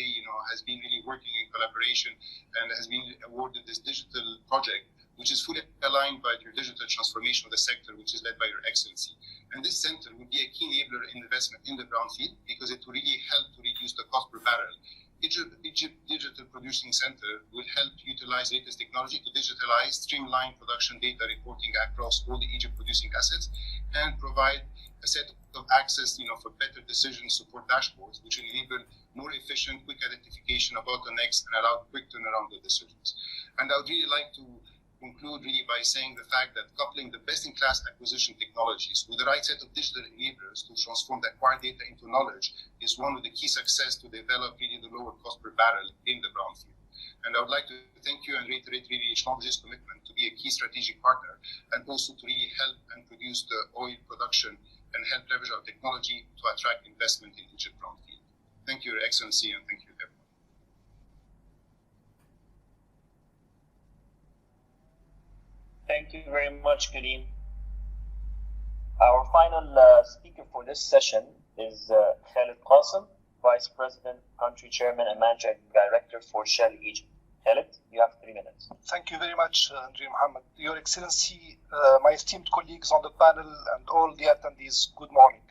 has been really working in collaboration and has been awarded this digital project, which is fully aligned by your digital transformation of the sector, which is led by Your Excellency. And this center will be a key enabler in investment in the brownfield because it will really help to reduce the cost per barrel. Egypt Digital Producing Center will help utilize latest technology to digitalize, streamline production data reporting across all the Egypt producing assets and provide a set of access, for better decision support dashboards, which will enable more efficient, quick identification of bottlenecks and allow quick turnaround of decisions. And I would really like to conclude by saying the fact that coupling the best-in-class acquisition technologies with the right set of digital enablers to transform the acquired data into knowledge is one of the key success to develop really the lower cost per barrel in the brownfield. And I would like to thank you and reiterate really Schlumberger's commitment to be a key strategic partner and also to really help and produce the oil production and help leverage our technology to attract investment in Egypt brownfield. Thank you, Your Excellency, and thank you, everyone. Thank you very much, Karim. Our final speaker for this session is Khalid Qasim, Vice President, Country Chairman, and Managing Director for Shell Egypt. Khalid, you have 3 minutes. Thank you very much, Engineer Mohammed. Your Excellency, my esteemed colleagues on the panel, and all the attendees, good morning.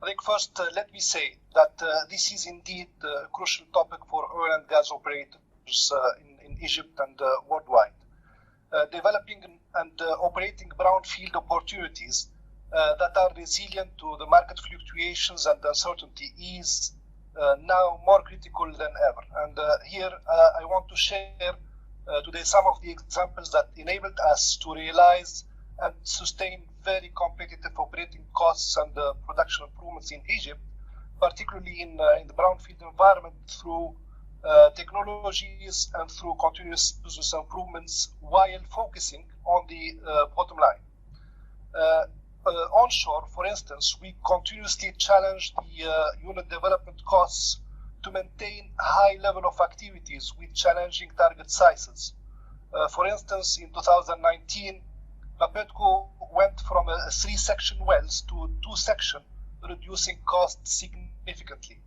I think first, let me say that this is indeed a crucial topic for oil and gas operators in Egypt and worldwide. Developing and operating brownfield opportunities that are resilient to the market fluctuations and uncertainty is now more critical than ever. And here I want to share today some of the examples that enabled us to realize and sustain very competitive operating costs and production improvements in Egypt, particularly in the brownfield environment through technologies and through continuous business improvements while focusing on the bottom line. Onshore, for instance, we continuously challenge the unit development costs to maintain a high level of activities with challenging target sizes. For instance, in 2019, Bapetco went from 3-section wells to 2-section, reducing costs significantly.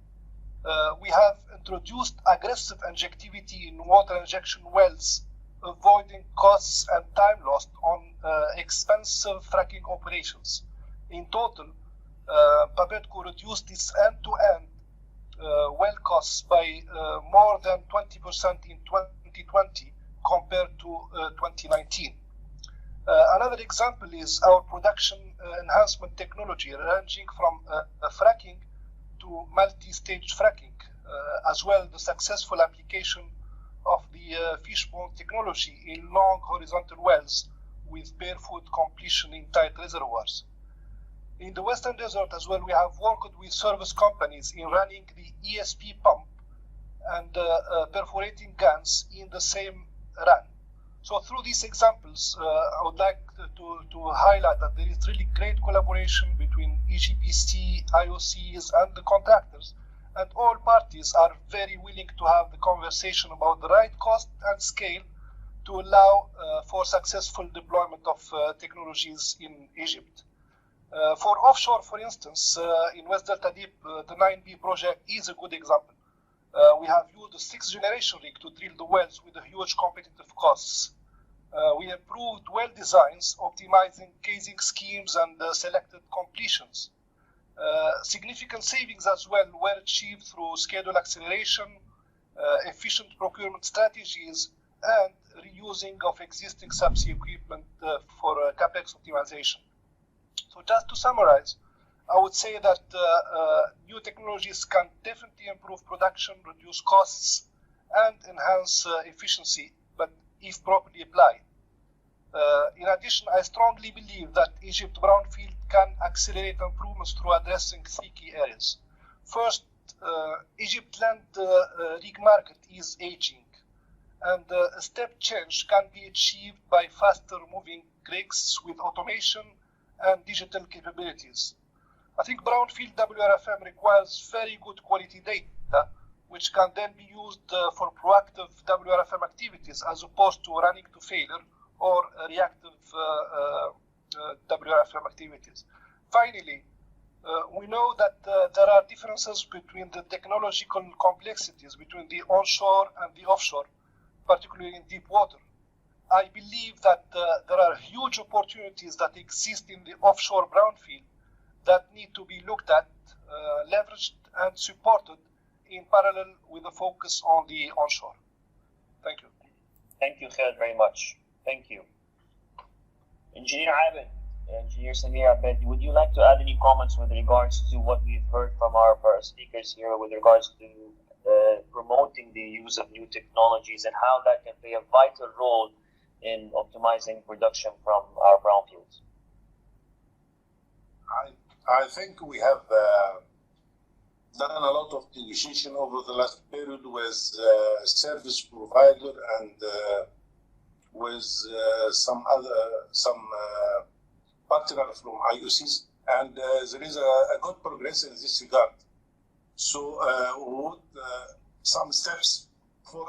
We have introduced aggressive injectivity in water injection wells, avoiding costs and time lost on expensive fracking operations. In total, Bapetco reduced its end-to-end well costs by more than 20% in 2020 compared to 2019. Another example is our production enhancement technology, ranging from fracking to multi-stage fracking, as well the successful application of the fishbone technology in long horizontal wells with barefoot completion in tight reservoirs. In the Western Desert as well, we have worked with service companies in running the ESP pump and perforating guns in the same run. So through these examples, I would like to highlight that there is really great collaboration between EGPC, IOCS, and the contractors, and all parties are very willing to have the conversation about the right cost and scale to allow for successful deployment of technologies in Egypt. For offshore, for instance, in West Delta Deep, the 9B project is a good example. We have used a 6th-generation rig to drill the wells with huge competitive costs. We improved well designs, optimizing casing schemes and selected completions. Significant savings as well were achieved through schedule acceleration, efficient procurement strategies, and reusing of existing subsea equipment for CapEx optimization. So just to summarize, I would say that new technologies can definitely improve production, reduce costs, and enhance efficiency, but if properly applied. In addition, I strongly believe that Egypt Brownfield can accelerate improvements through addressing 3 key areas. First, Egypt land rig market is aging, and a step change can be achieved by faster moving rigs with automation and digital capabilities. I think Brownfield WRFM requires very good quality data, which can then be used for proactive WRFM activities as opposed to running to failure or reactive WRFM activities. Finally, we know that there are differences between the technological complexities between the onshore and the offshore, particularly in deep water. I believe that there are huge opportunities that exist in the offshore brownfield that need to be looked at, leveraged, and supported in parallel with a focus on the onshore. Thank you. Thank you, Khaled, very much. Thank you. Engineer Abed, Engineer Samir Abed, would you like to add any comments with regards to what we've heard from our speakers here with regards to promoting the use of new technologies and how that can play a vital role in optimizing production from our brownfields? I think we have done a lot of negotiation over the last period with service provider and with some partner from IOCS, and there is a good progress in this regard. So we would some steps for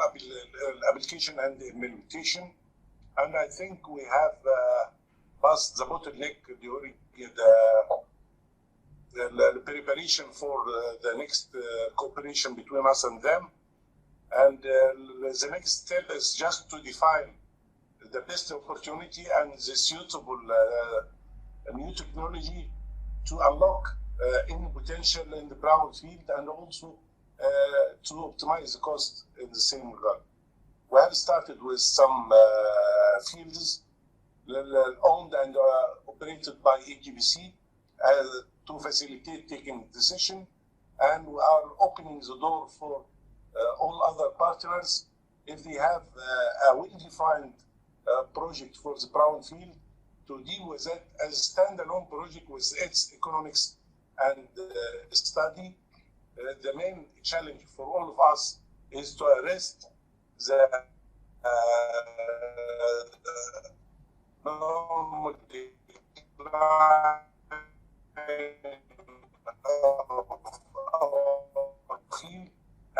application and implementation, and I think we have passed the bottleneck during the preparation for the next cooperation between us and them. And the next step is just to define the best opportunity and the suitable new technology to unlock any potential in the brownfield and also to optimize the cost in the same regard. We have started with some fields owned and operated by EGBC to facilitate taking decision, and we are opening the door for all other partners if they have a well-defined project for the brownfield to deal with it as a standalone project with its economics and study. The main challenge for all of us is to arrest the normal decline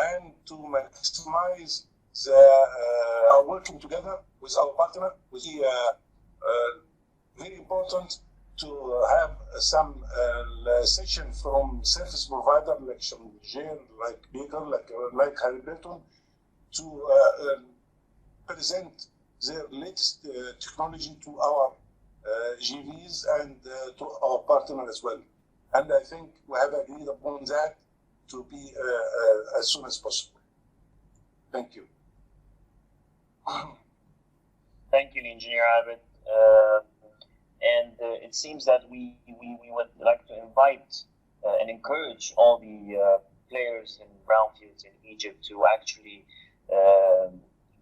and to maximize the working together with our partner. We see very important to have some session from service provider like Schlumberger, like Baker, like Halliburton, to present their latest technology to our GVs and to our partner as well. And I think we have agreed upon that to be as soon as possible. Thank you. Thank you, Engineer Abed. And it seems that we would like to invite and encourage all the players in brownfields in Egypt to actually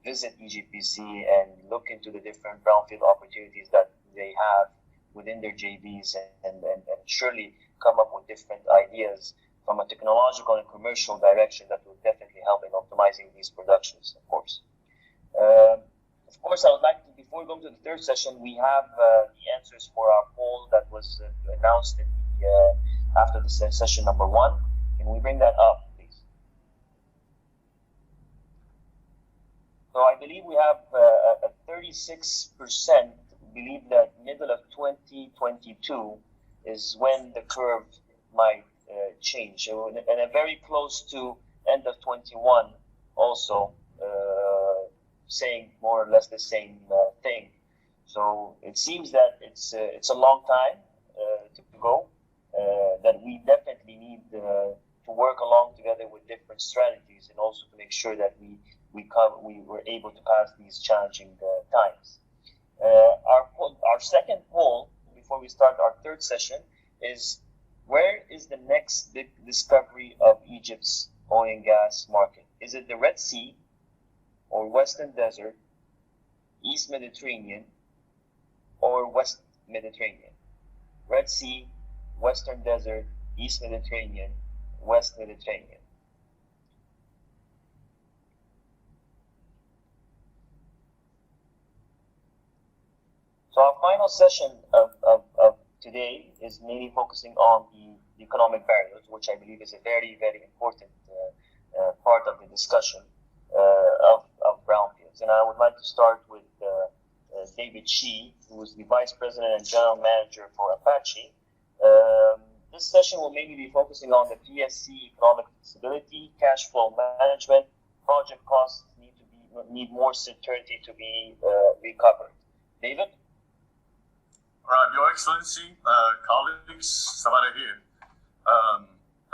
visit EGPC and look into the different brownfield opportunities that they have within their JVs and surely come up with different ideas from a technological and commercial direction that will definitely help in optimizing these productions, of course. Of course, I would like to, before we go to the third session, we have the answers for our poll that was announced in the, after the session number 1. Can we bring that up, please? So I believe we have a 36% believe that middle of 2022 is when the curve might change, and a very close to end of 21 also saying more or less the same thing. So it seems that it's a long time to go, that we definitely need to work along together with different strategies and also to make sure that we were able to pass these challenging times. Our second poll, before we start our third session, is where is the next big discovery of Egypt's oil and gas market? Is it the Red Sea or Western Desert, East Mediterranean, or West Mediterranean? Red Sea, Western Desert, East Mediterranean, West Mediterranean. So our final session of today is mainly focusing on the economic barriers, which I believe is a very, very important part of the discussion of brownfields. And I would like to start with David Shee, who is the Vice President and General Manager for Apache, This session will mainly be focusing on the PSC economic feasibility, cash flow management, project costs need more certainty to be recovered. David? All right, Your Excellency, colleagues, Savara here.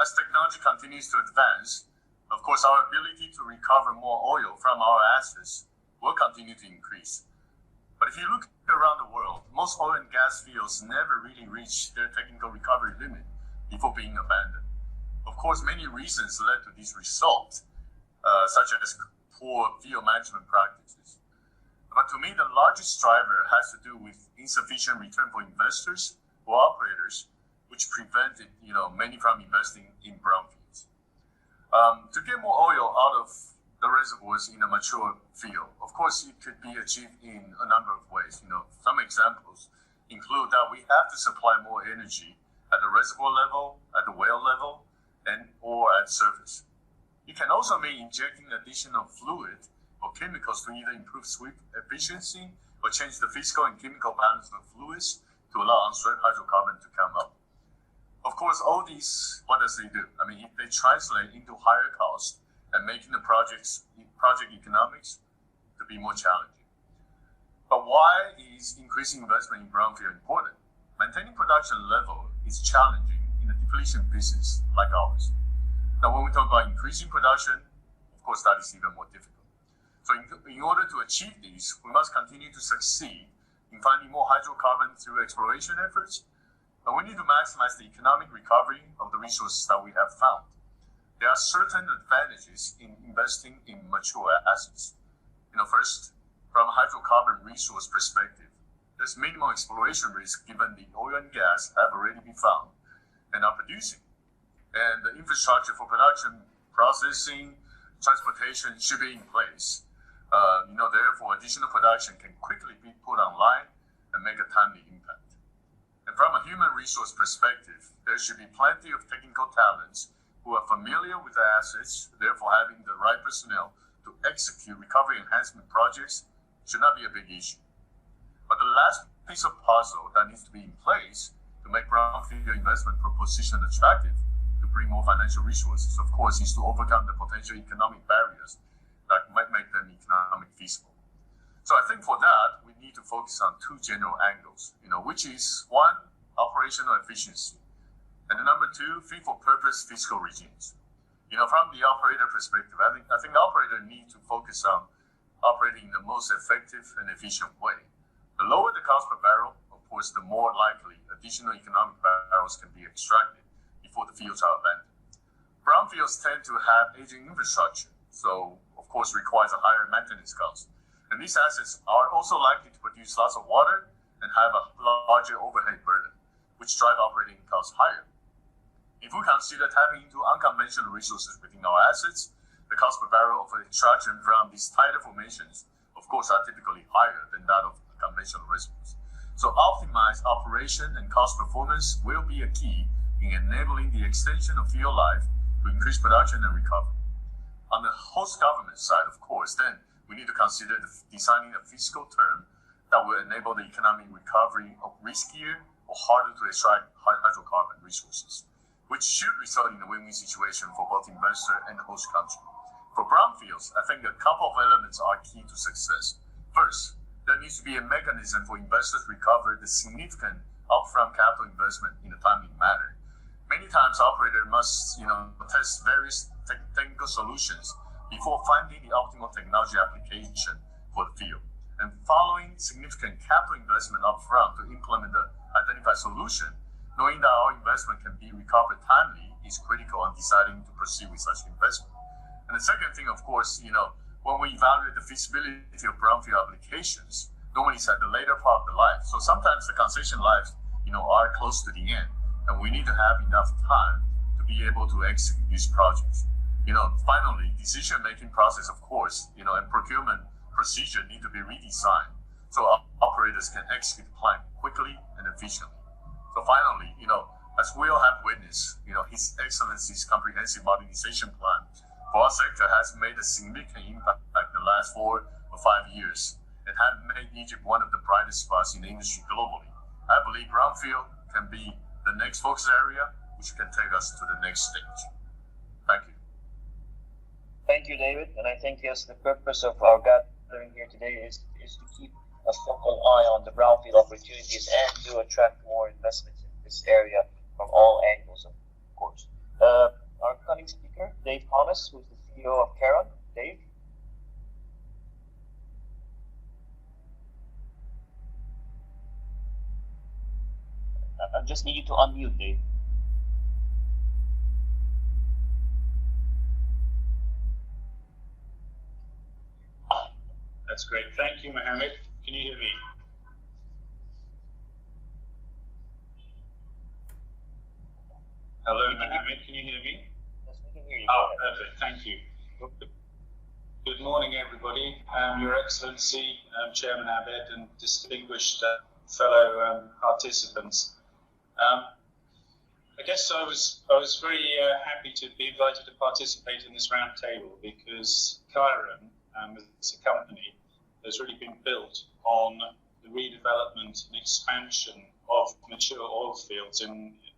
As technology continues to advance, of course, our ability to recover more oil from our assets will continue to increase. But if you look around the world, most oil and gas fields never really reach their technical recovery limit before being abandoned. Of course, many reasons led to these results, such as poor field management practices. But to me, the largest driver has to do with insufficient return for investors or operators, which prevented many from investing in brownfields. To get more oil out of the reservoirs in a mature field, of course, it could be achieved in a number of ways. Some examples include that we have to supply more energy at the reservoir level, at the well level, or at surface. It can also mean injecting additional fluid or chemicals to either improve sweep efficiency or change the physical and chemical balance of fluids to allow unswept hydrocarbon to come up. Of course, all these, what does they do? I mean, if they translate into higher costs and making the project economics to be more challenging. But why is increasing investment in brownfield important? Maintaining production level is challenging in a depletion business like ours. Now, when we talk about increasing production, of course, that is even more difficult. So in order to achieve these, we must continue to succeed in finding more hydrocarbon through exploration efforts, and we need to maximize the economic recovery of the resources that we have found. There are certain advantages in investing in mature assets. First, from a hydrocarbon resource perspective, there's minimal exploration risk given the oil and gas have already been found and are producing. And the infrastructure for production, processing, transportation should be in place. Therefore, additional production can quickly be put online and make a timely impact. And from a human resource perspective, there should be plenty of technical talents who are familiar with the assets, therefore having the right personnel to execute recovery enhancement projects should not be a big issue. But the last piece of puzzle that needs to be in place to make brownfield investment proposition attractive to bring more financial resources, of course, is to overcome the potential economic barriers that might make them economic feasible. So I think for that, we need to focus on two general angles, which is one, operational efficiency, and the number two, fit-for-purpose fiscal regimes. From the operator perspective, I think the operator needs to focus on operating in the most effective and efficient way. The lower the cost per barrel, of course, the more likely additional economic barrels can be extracted before the fields are abandoned. Brownfields tend to have aging infrastructure, so of course requires a higher maintenance cost. And these assets are also likely to produce lots of water and have a larger overhead burden, which drive operating costs higher. If we consider tapping into unconventional resources within our assets, the cost per barrel of extraction from these tighter formations, of course, are typically higher than that of conventional reservoirs. So optimized operation and cost performance will be a key in enabling the extension of field life to increase production and recovery. On the host government side, of course, then we need to consider designing a fiscal term that will enable the economic recovery of riskier or harder to extract hydrocarbon resources, which should result in a win-win situation for both investor and the host country. For brownfields, I think a couple of elements are key to success. First, there needs to be a mechanism for investors to recover the significant upfront capital investment in a timely manner. Many times, operators must, test various technical solutions before finding the optimal technology application for the field. And following significant capital investment upfront to implement the identified solution, knowing that our investment can be recovered timely is critical in deciding to proceed with such investment. And the second thing, of course, when we evaluate the feasibility of brownfield applications, normally it's at the later part of the life. So sometimes the concession lives, are close to the end, and we need to have enough time to be able to execute these projects. Finally, decision-making process, of course, and procurement procedure need to be redesigned so operators can execute the plan quickly and efficiently. So finally, as we all have witnessed, His Excellency's comprehensive modernization plan for our sector has made a significant impact in the last 4 or 5 years and have made Egypt one of the brightest spots in the industry globally. I believe Brownfield can be the the next focus area, which can take us to the next stage. Thank you. Thank you, David. And I think, yes, the purpose of our gathering here today is to keep a focal eye on the brownfield opportunities and to attract more investments in this area from all angles, of course. Our coming speaker, Dave Thomas, who's the CEO of Caron. Dave? I just need you to unmute, Dave. That's great. Thank you, Mohammed. Can you hear me? Hello, Mohammed. Can you hear me? Yes, we can hear you. Oh, perfect. Thank you. Good morning, everybody. Your Excellency, Chairman Abed, and distinguished fellow participants. I guess I was very happy to be invited to participate in this roundtable because Caron, as a company, has really been built on the redevelopment and expansion of mature oil fields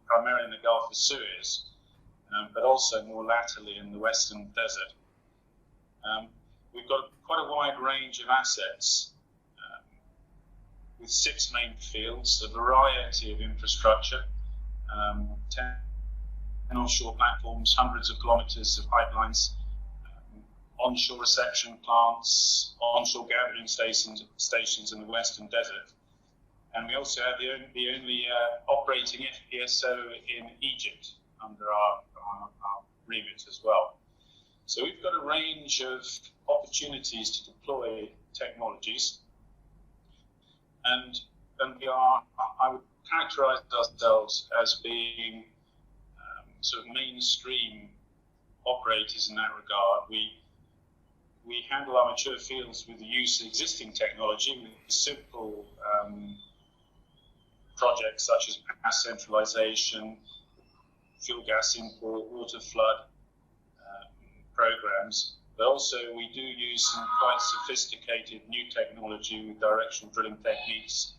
primarily in the Gulf of Suez, but also more latterly in the Western Desert. We've got quite a wide range of assets with 6 main fields, a variety of infrastructure, 10 offshore platforms, hundreds of kilometers of pipelines, onshore reception plants, onshore gathering stations in the Western Desert. And we also have the only operating FPSO in Egypt under our remit as well. So we've got a range of opportunities to deploy technologies. And I would characterize ourselves as being sort of mainstream operators in that regard. We handle our mature fields with the use of existing technology, with simple projects such as gas centralization, fuel gas import, water flood programs. But also we do use some quite sophisticated new technology with directional drilling techniques.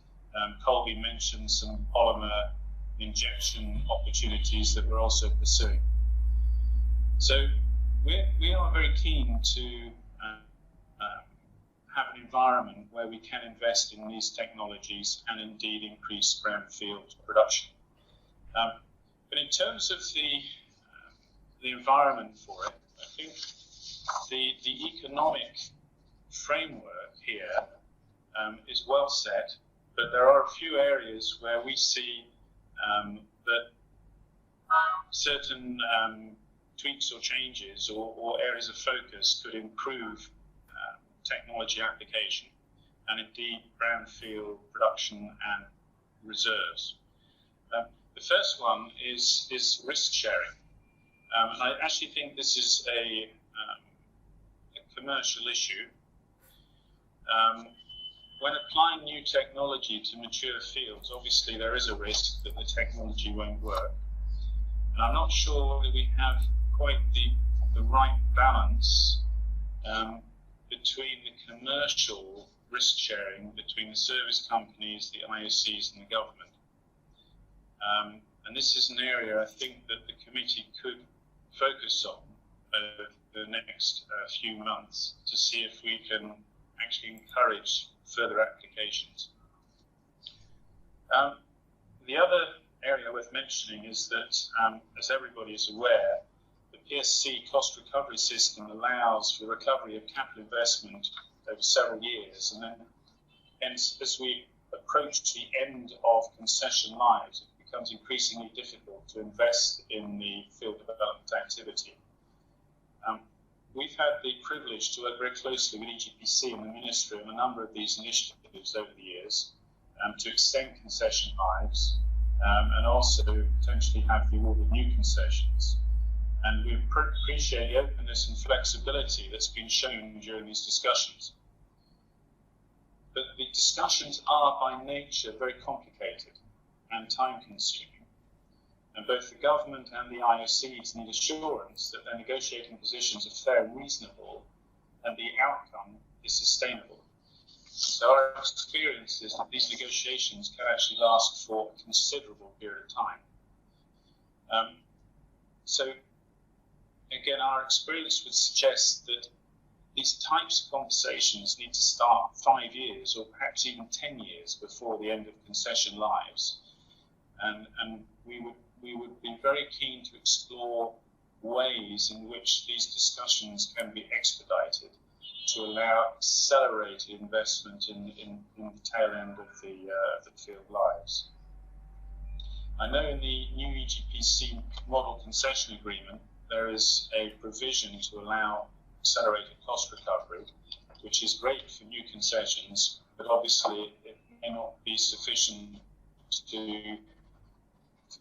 Colby mentioned some polymer injection opportunities that we're also pursuing. So we are very keen to have an environment where we can invest in these technologies and indeed increase brownfield production. But in terms of the environment for it, I think the economic framework here is well set, but there are a few areas where we see that certain tweaks or changes or areas of focus could improve technology application and indeed brownfield production and reserves. The first one is risk sharing. And I actually think this is a commercial issue. When applying new technology to mature fields, obviously there is a risk that the technology won't work. And I'm not sure that we have quite the right balance between the commercial risk sharing between the service companies, the IOCs and the government. And this is an area I think that the committee could focus on over the next few months to see if we can actually encourage further applications. The other area worth mentioning is that, as everybody is aware, the PSC cost recovery system allows for recovery of capital investment over several years, and then hence as we approach the end of concession lives, it becomes increasingly difficult to invest in the field development activity. We've had the privilege to work very closely with EGPC and the Ministry on a number of these initiatives over the years to extend concession lives and also potentially have the award of new concessions. And we appreciate the openness and flexibility that's been shown during these discussions. But the discussions are by nature very complicated and time-consuming. And both the government and the IOCs need assurance that their negotiating positions are fair and reasonable and the outcome is sustainable. So our experience is that these negotiations can actually last for a considerable period of time. So again, our experience would suggest that these types of conversations need to start 5 years or perhaps even 10 years before the end of concession lives. And we would be very keen to explore ways in which these discussions can be expedited to allow accelerated investment in the tail end of the field lives. I know in the new EGPC model concession agreement, there is a provision to allow accelerated cost recovery, which is great for new concessions, but obviously it may not be sufficient to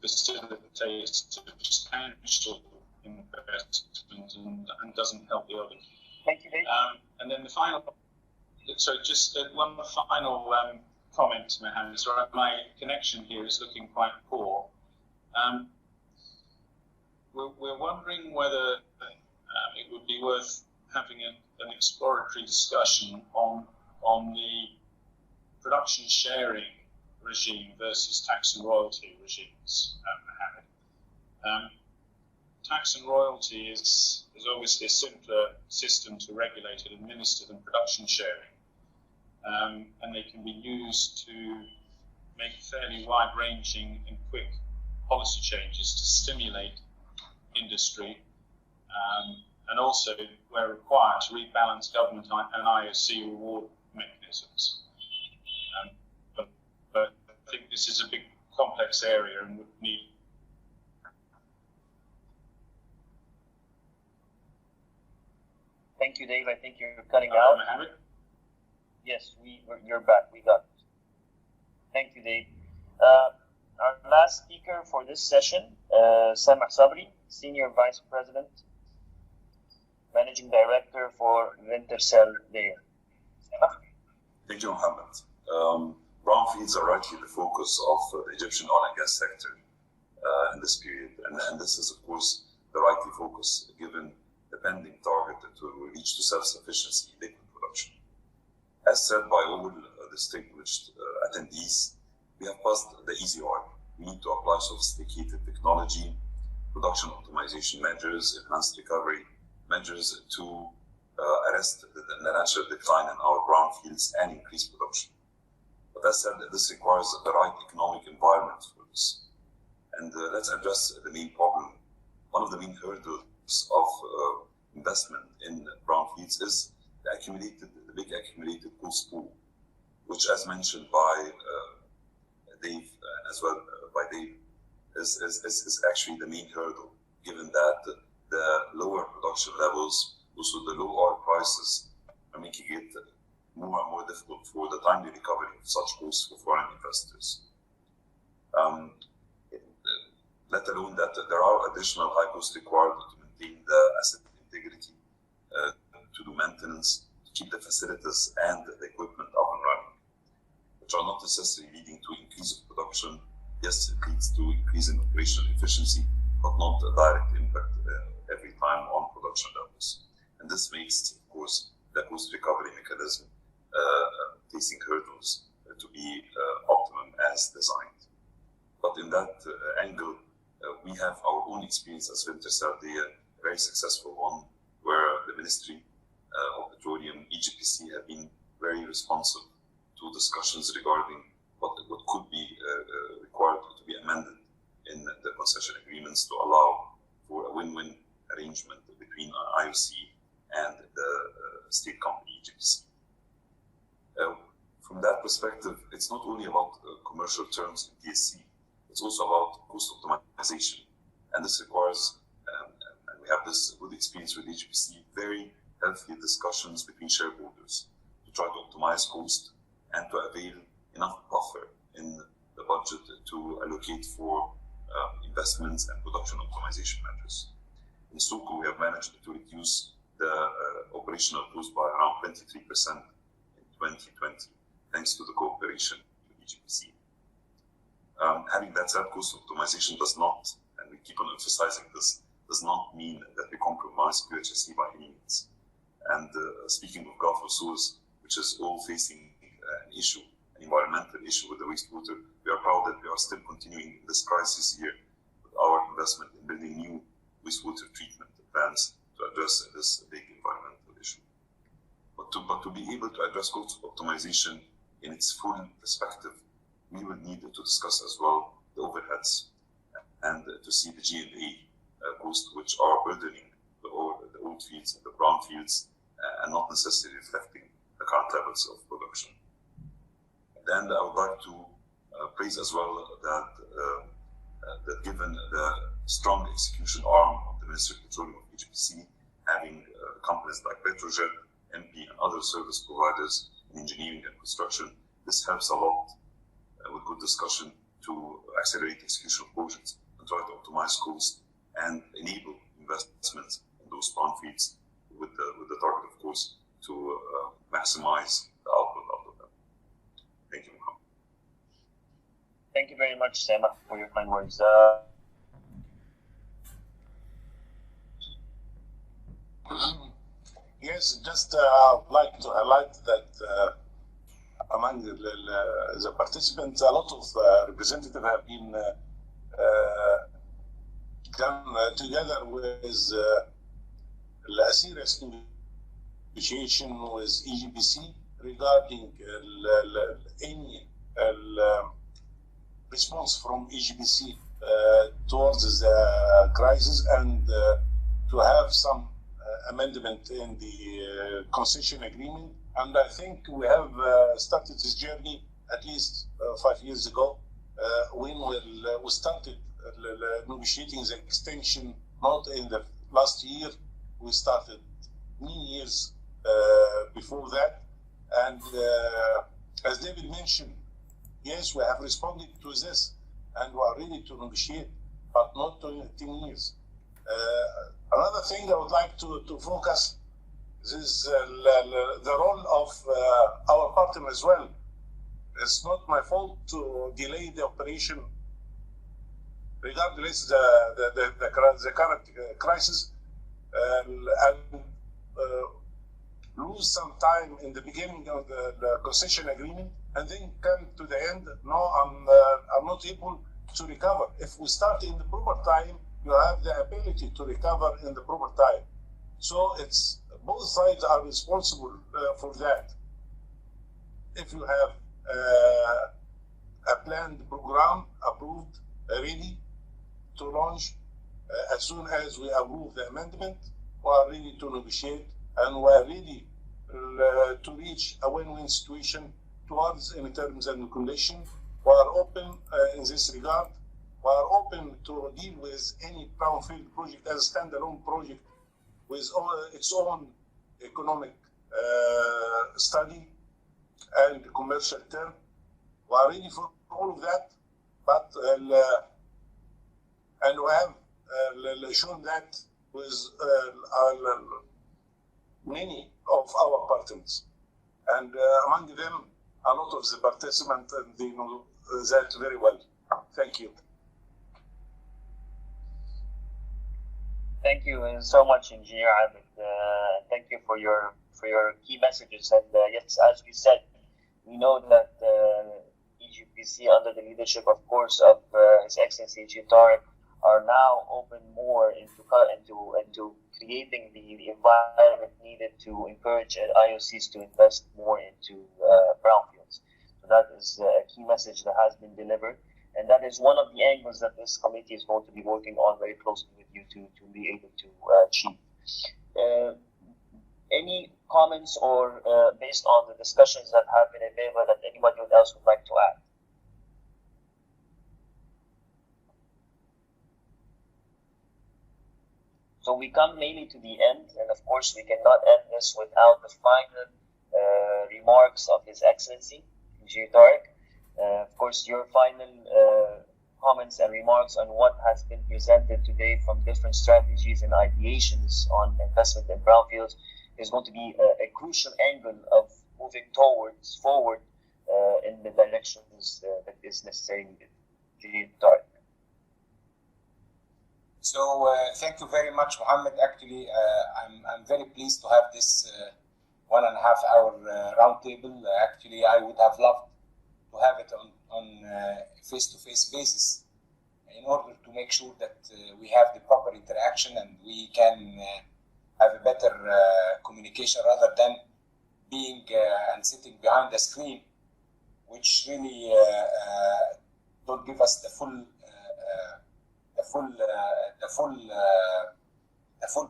facilitate substantial investment and doesn't help the others. Thank you, Dave. And then the final, so just one final comment, Mohammed. Sorry, my connection here is looking quite poor. We're wondering whether it would be worth having an exploratory discussion on the production sharing regime versus tax and royalty regimes, Mohammed. Tax and royalty is obviously a simpler system to regulate and administer than production sharing. And they can be used to make fairly wide-ranging and quick policy changes to stimulate industry, and also, where required, to rebalance government and IOC reward mechanisms. But I think this is a big, complex area and would need. Thank you, Dave. I think you're cutting out. Mohammed? Yes, you're back. We got it. Thank you, Dave. Our last speaker for this session, Samah Sabri, Senior Vice President, Managing Director for Wintershall Dea. Thank you, Mohammed. Brownfields are rightly the focus of the Egyptian oil and gas sector in this period. And this is, of course, the rightly focus given the pending target to reach to self-sufficiency in liquid production. As said by all distinguished attendees, we have passed the easy oil. We need to apply sophisticated technology, production optimization measures, enhanced recovery measures to arrest the natural decline in our brownfields and increase production. But as said, this requires the right economic environment for this. And let's address the main problem. One of the main hurdles of investment in brownfields is the big accumulated cost pool, which, as mentioned by Dave, as well by Dave, is actually the main hurdle, given that the lower production levels, also the low oil prices, are making it more and more difficult for the timely recovery of such costs for foreign investors. Let alone that there are additional high costs required to maintain the asset integrity, to do maintenance, to keep the facilities and the equipment up and running, which are not necessarily leading to increase of production. Yes, it leads to increase in operational efficiency, but not a direct impact every time on production levels. And this makes, of course, the cost recovery mechanism facing hurdles to be optimum as designed. But in that angle, we have our own experience as Wintershall Dea, a very successful one, where the Ministry of Petroleum, EGPC, have been very responsive to discussions regarding what could be required to be amended in the concession agreements to allow for a win-win arrangement between IOC and the state company EGPC. From that perspective, it's not only about commercial terms in TSC, it's also about cost optimization. And this requires, and we have this good experience with EGPC, very healthy discussions between shareholders to try to optimize cost and to avail enough buffer in the budget to allocate for investments and production optimization measures. In Soko, we have managed to reduce the operational cost by around 23% in 2020, thanks to the cooperation with EGPC. Having that said, cost optimization does not, and we keep on emphasizing this, does not mean that we compromise QHSE by any means. And speaking of Gulf resource, which is all facing an issue, an environmental issue with the wastewater, we are proud that we are still continuing this crisis here with our investment in building new wastewater treatment plants to address this big environmental issue. But to be able to address cost optimization in its full perspective, we will need to discuss as well the overheads and to see the G&A costs, which are burdening the old fields and the brownfields and not necessarily reflecting the current levels of production. And I would like to praise as well that given the strong execution arm of the Ministry of Petroleum of HPC, having companies like Petrojet, MP, and other service providers in engineering and construction, this helps a lot with good discussion to accelerate execution of projects and try to optimize costs and enable investments in those brownfields with the target, of course, to maximize the output out of them. Thank you, Mohammed. Thank you very much, Sema, for your kind words. Yes, just like to highlight that among the participants, a lot of representatives have been come together with a serious negotiation with EGPC regarding any response from EGPC towards the crisis and to have some amendment in the concession agreement. And I think we have started this journey at least 5 years ago when we started negotiating the extension, not in the last year. We started many years before that. And as David mentioned, yes, we have responded to this and we are ready to negotiate, but not 10 years. Another thing I would like to focus is the role of our partner as well. It's not my fault to delay the operation regardless the current crisis and lose some time in the beginning of the concession agreement and then come to the end. No, I'm not able to recover. If we start in the proper time, you have the ability to recover in the proper time. So it's both sides are responsible for that. If you have a planned program approved, ready to launch, as soon as we approve the amendment, we are ready to negotiate and we are ready to reach a win-win situation towards any terms and conditions. We are open in this regard. We are open to deal with any brownfield project as a standalone project with its own economic study and commercial term. We are ready for all of that, but and we have shown that with many of our partners, and among them a lot of the participants, and they know that very well. Thank you. Thank you so much, Engineer Abid. Thank you for your key messages. And yes, as we said, we know that EGPC, under the leadership, of course, of His Excellency Engineer Tarek, are now open more into creating the environment needed to encourage IOCs to invest more into brownfields. So that is a key message that has been delivered. And that is one of the angles that this committee is going to be working on very closely with you to be able to achieve. Any comments or based on the discussions that have been available that anybody else would like to add? So we come mainly to the end, and of course we cannot end this without the final remarks of His Excellency, Engineer Tarek. Of course, your final comments and remarks on what has been presented today from different strategies and ideations on investment in brownfields is going to be a crucial angle of moving forward in the directions that is necessary needed. Engineer Tarek. So thank you very much, Mohammed. Actually, I'm very pleased to have this 1.5 hour roundtable. Actually, I would have loved to have it on face-to-face basis in order to make sure that we have the proper interaction and we can have a better communication rather than being and sitting behind the screen, which really don't give us the full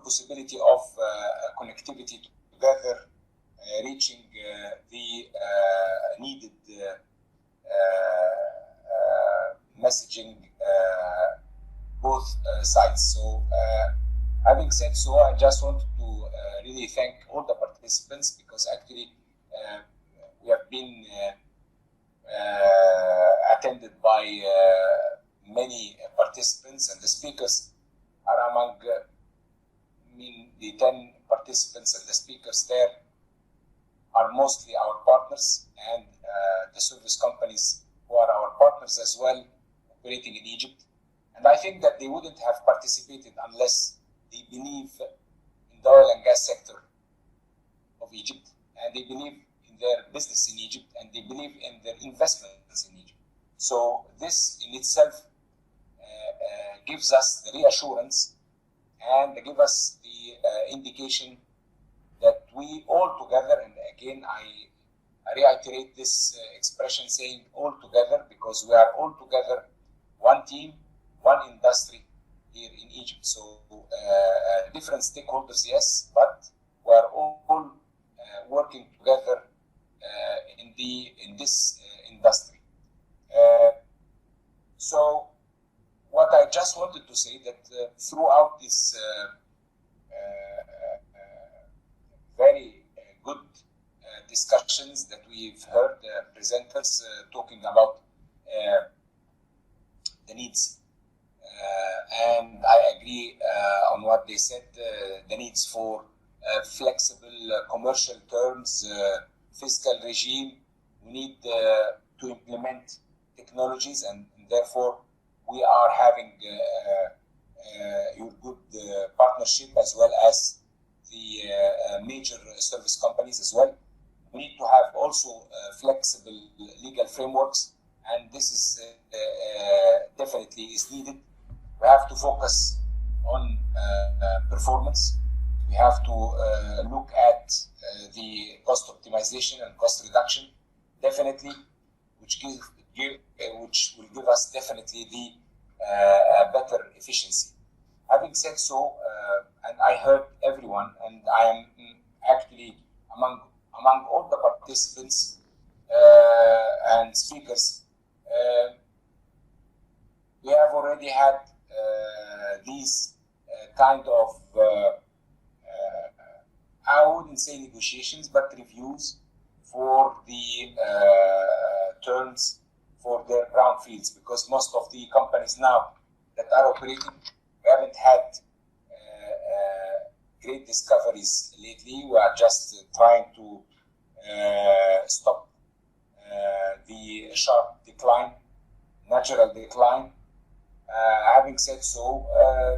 possibility of connectivity together, reaching the needed messaging both sides. So having said so, I just want to really thank all the participants, because actually we have been attended by many participants, and the speakers are among the 10 participants, and the speakers there are mostly our partners and the service companies who are our partners as well, operating in Egypt. And I think that they wouldn't have participated unless they believe in the oil and gas sector of Egypt, and they believe in their business in Egypt, and they believe in their investments in Egypt. So this in itself gives us the reassurance and give us the indication that we all together, and again I reiterate this expression saying all together, because we are all together, one team, one industry here in Egypt. So different stakeholders, yes, but we are all working together in this industry. So what I just wanted to say that throughout this very good discussions that we've heard presenters talking about the needs, and I agree on what they said, the needs for flexible commercial terms, fiscal regime. We need to implement technologies, and therefore we are having your good partnership as well as the major service companies as well. We need to have also flexible legal frameworks, and this is definitely is needed. We have to focus on performance. We have to look at the cost optimization and cost reduction, definitely, which will give us definitely the better efficiency. Having said so, and I heard everyone, and I am actually among all the participants and speakers, we have already had these kind of, I wouldn't say negotiations, but reviews for the terms for their brownfields, because most of the companies now that are operating, we haven't had great discoveries lately. We are just trying to stop the sharp decline, natural decline. Having said so,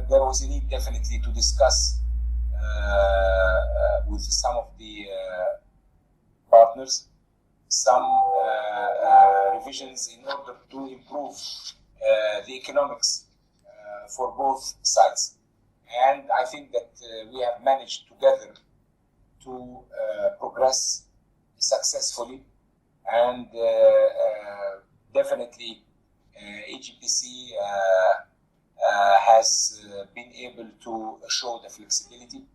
there was a need definitely to discuss with some of the partners some revisions in order to improve the economics for both sides. And I think that we have managed together to progress successfully, and definitely EGPC has been able to show the flexibility,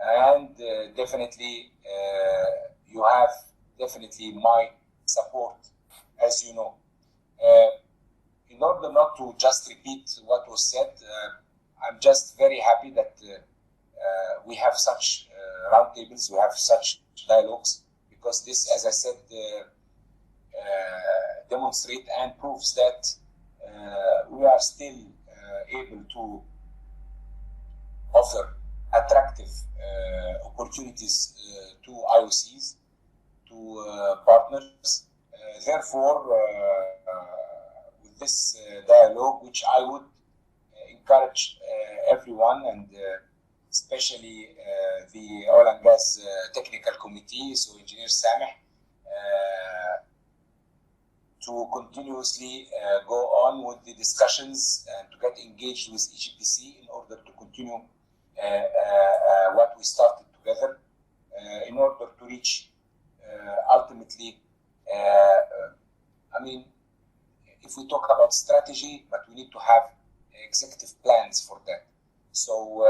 and definitely you have definitely my support, as you know. In order not to just repeat what was said, I'm just very happy that we have such roundtables, we have such dialogues, because this, as I said, demonstrate and proves that we are still able to offer attractive opportunities to IOCs, to partners. Therefore, with this dialogue, which I would encourage everyone, and especially the Oil and Gas Technical Committee, so Engineer Sameh, to continuously go on with the discussions and to get engaged with EGPC in order to continue what we started together in order to reach ultimately, I mean, if we talk about strategy, but we need to have executive plans for that. So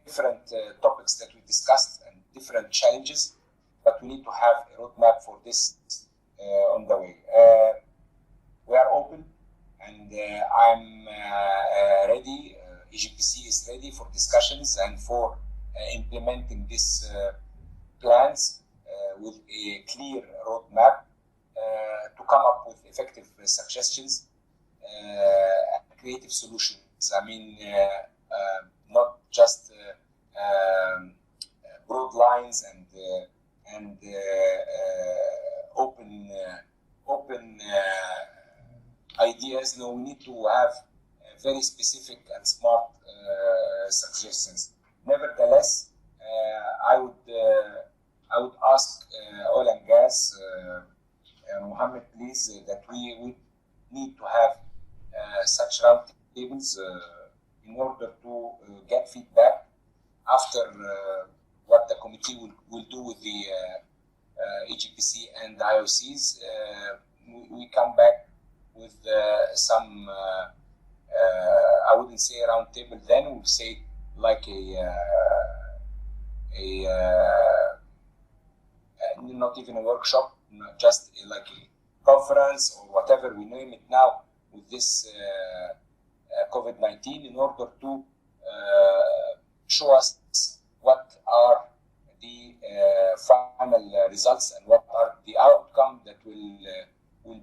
different topics that we discussed and different challenges, but we need to have a roadmap for this on the way. We are open, and I'm ready. EGPC is ready for discussions and for implementing these plans with a clear roadmap to come up with effective suggestions and creative solutions. I mean, not just broad lines and open ideas. No, we need to have very specific and smart suggestions. Nevertheless, I would ask oil and gas, Mohammed, please, that we would need to have such round tables in order to get feedback after what the committee will do with the EGPC and IOCs. We come back with some, I wouldn't say a round table then, we'll say like not even a workshop, just like a conference or whatever we name it now with this COVID-19 in order to show us what are the final results and what are the outcome that will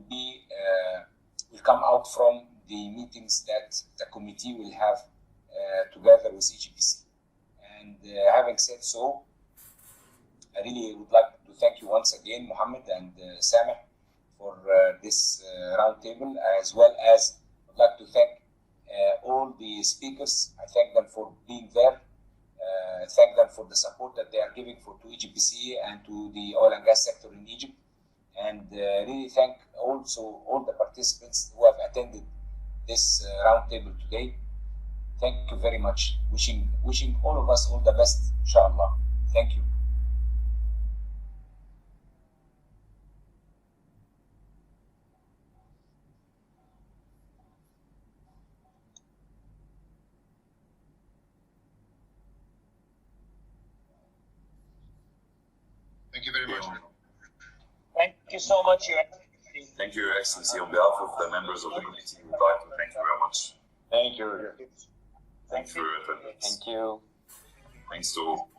come out from the meetings that the committee will have together with EGPC. And having said so, I really would like to thank you once again, Mohammed and Sameh, for this roundtable, as well as I'd like to thank all the speakers. I thank them for being there. Thank them for the support that they are giving to EGPC and to the oil and gas sector in Egypt. And really thank also all the participants who have attended this roundtable today. Thank you very much. Wishing all of us all the best, inshallah. Thank you. Thank you very much. Thank you so much, Your Excellency. Thank you, Your Excellency. On behalf of the members of the committee, we'd like to thank you very much. Thank you. Thanks for your attendance. Thank you. Thanks to all.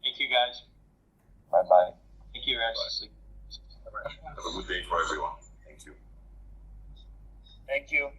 Thank you, guys. Bye-bye. Thank you, Your Excellency. Have a good day for everyone. Thank you. Thank you.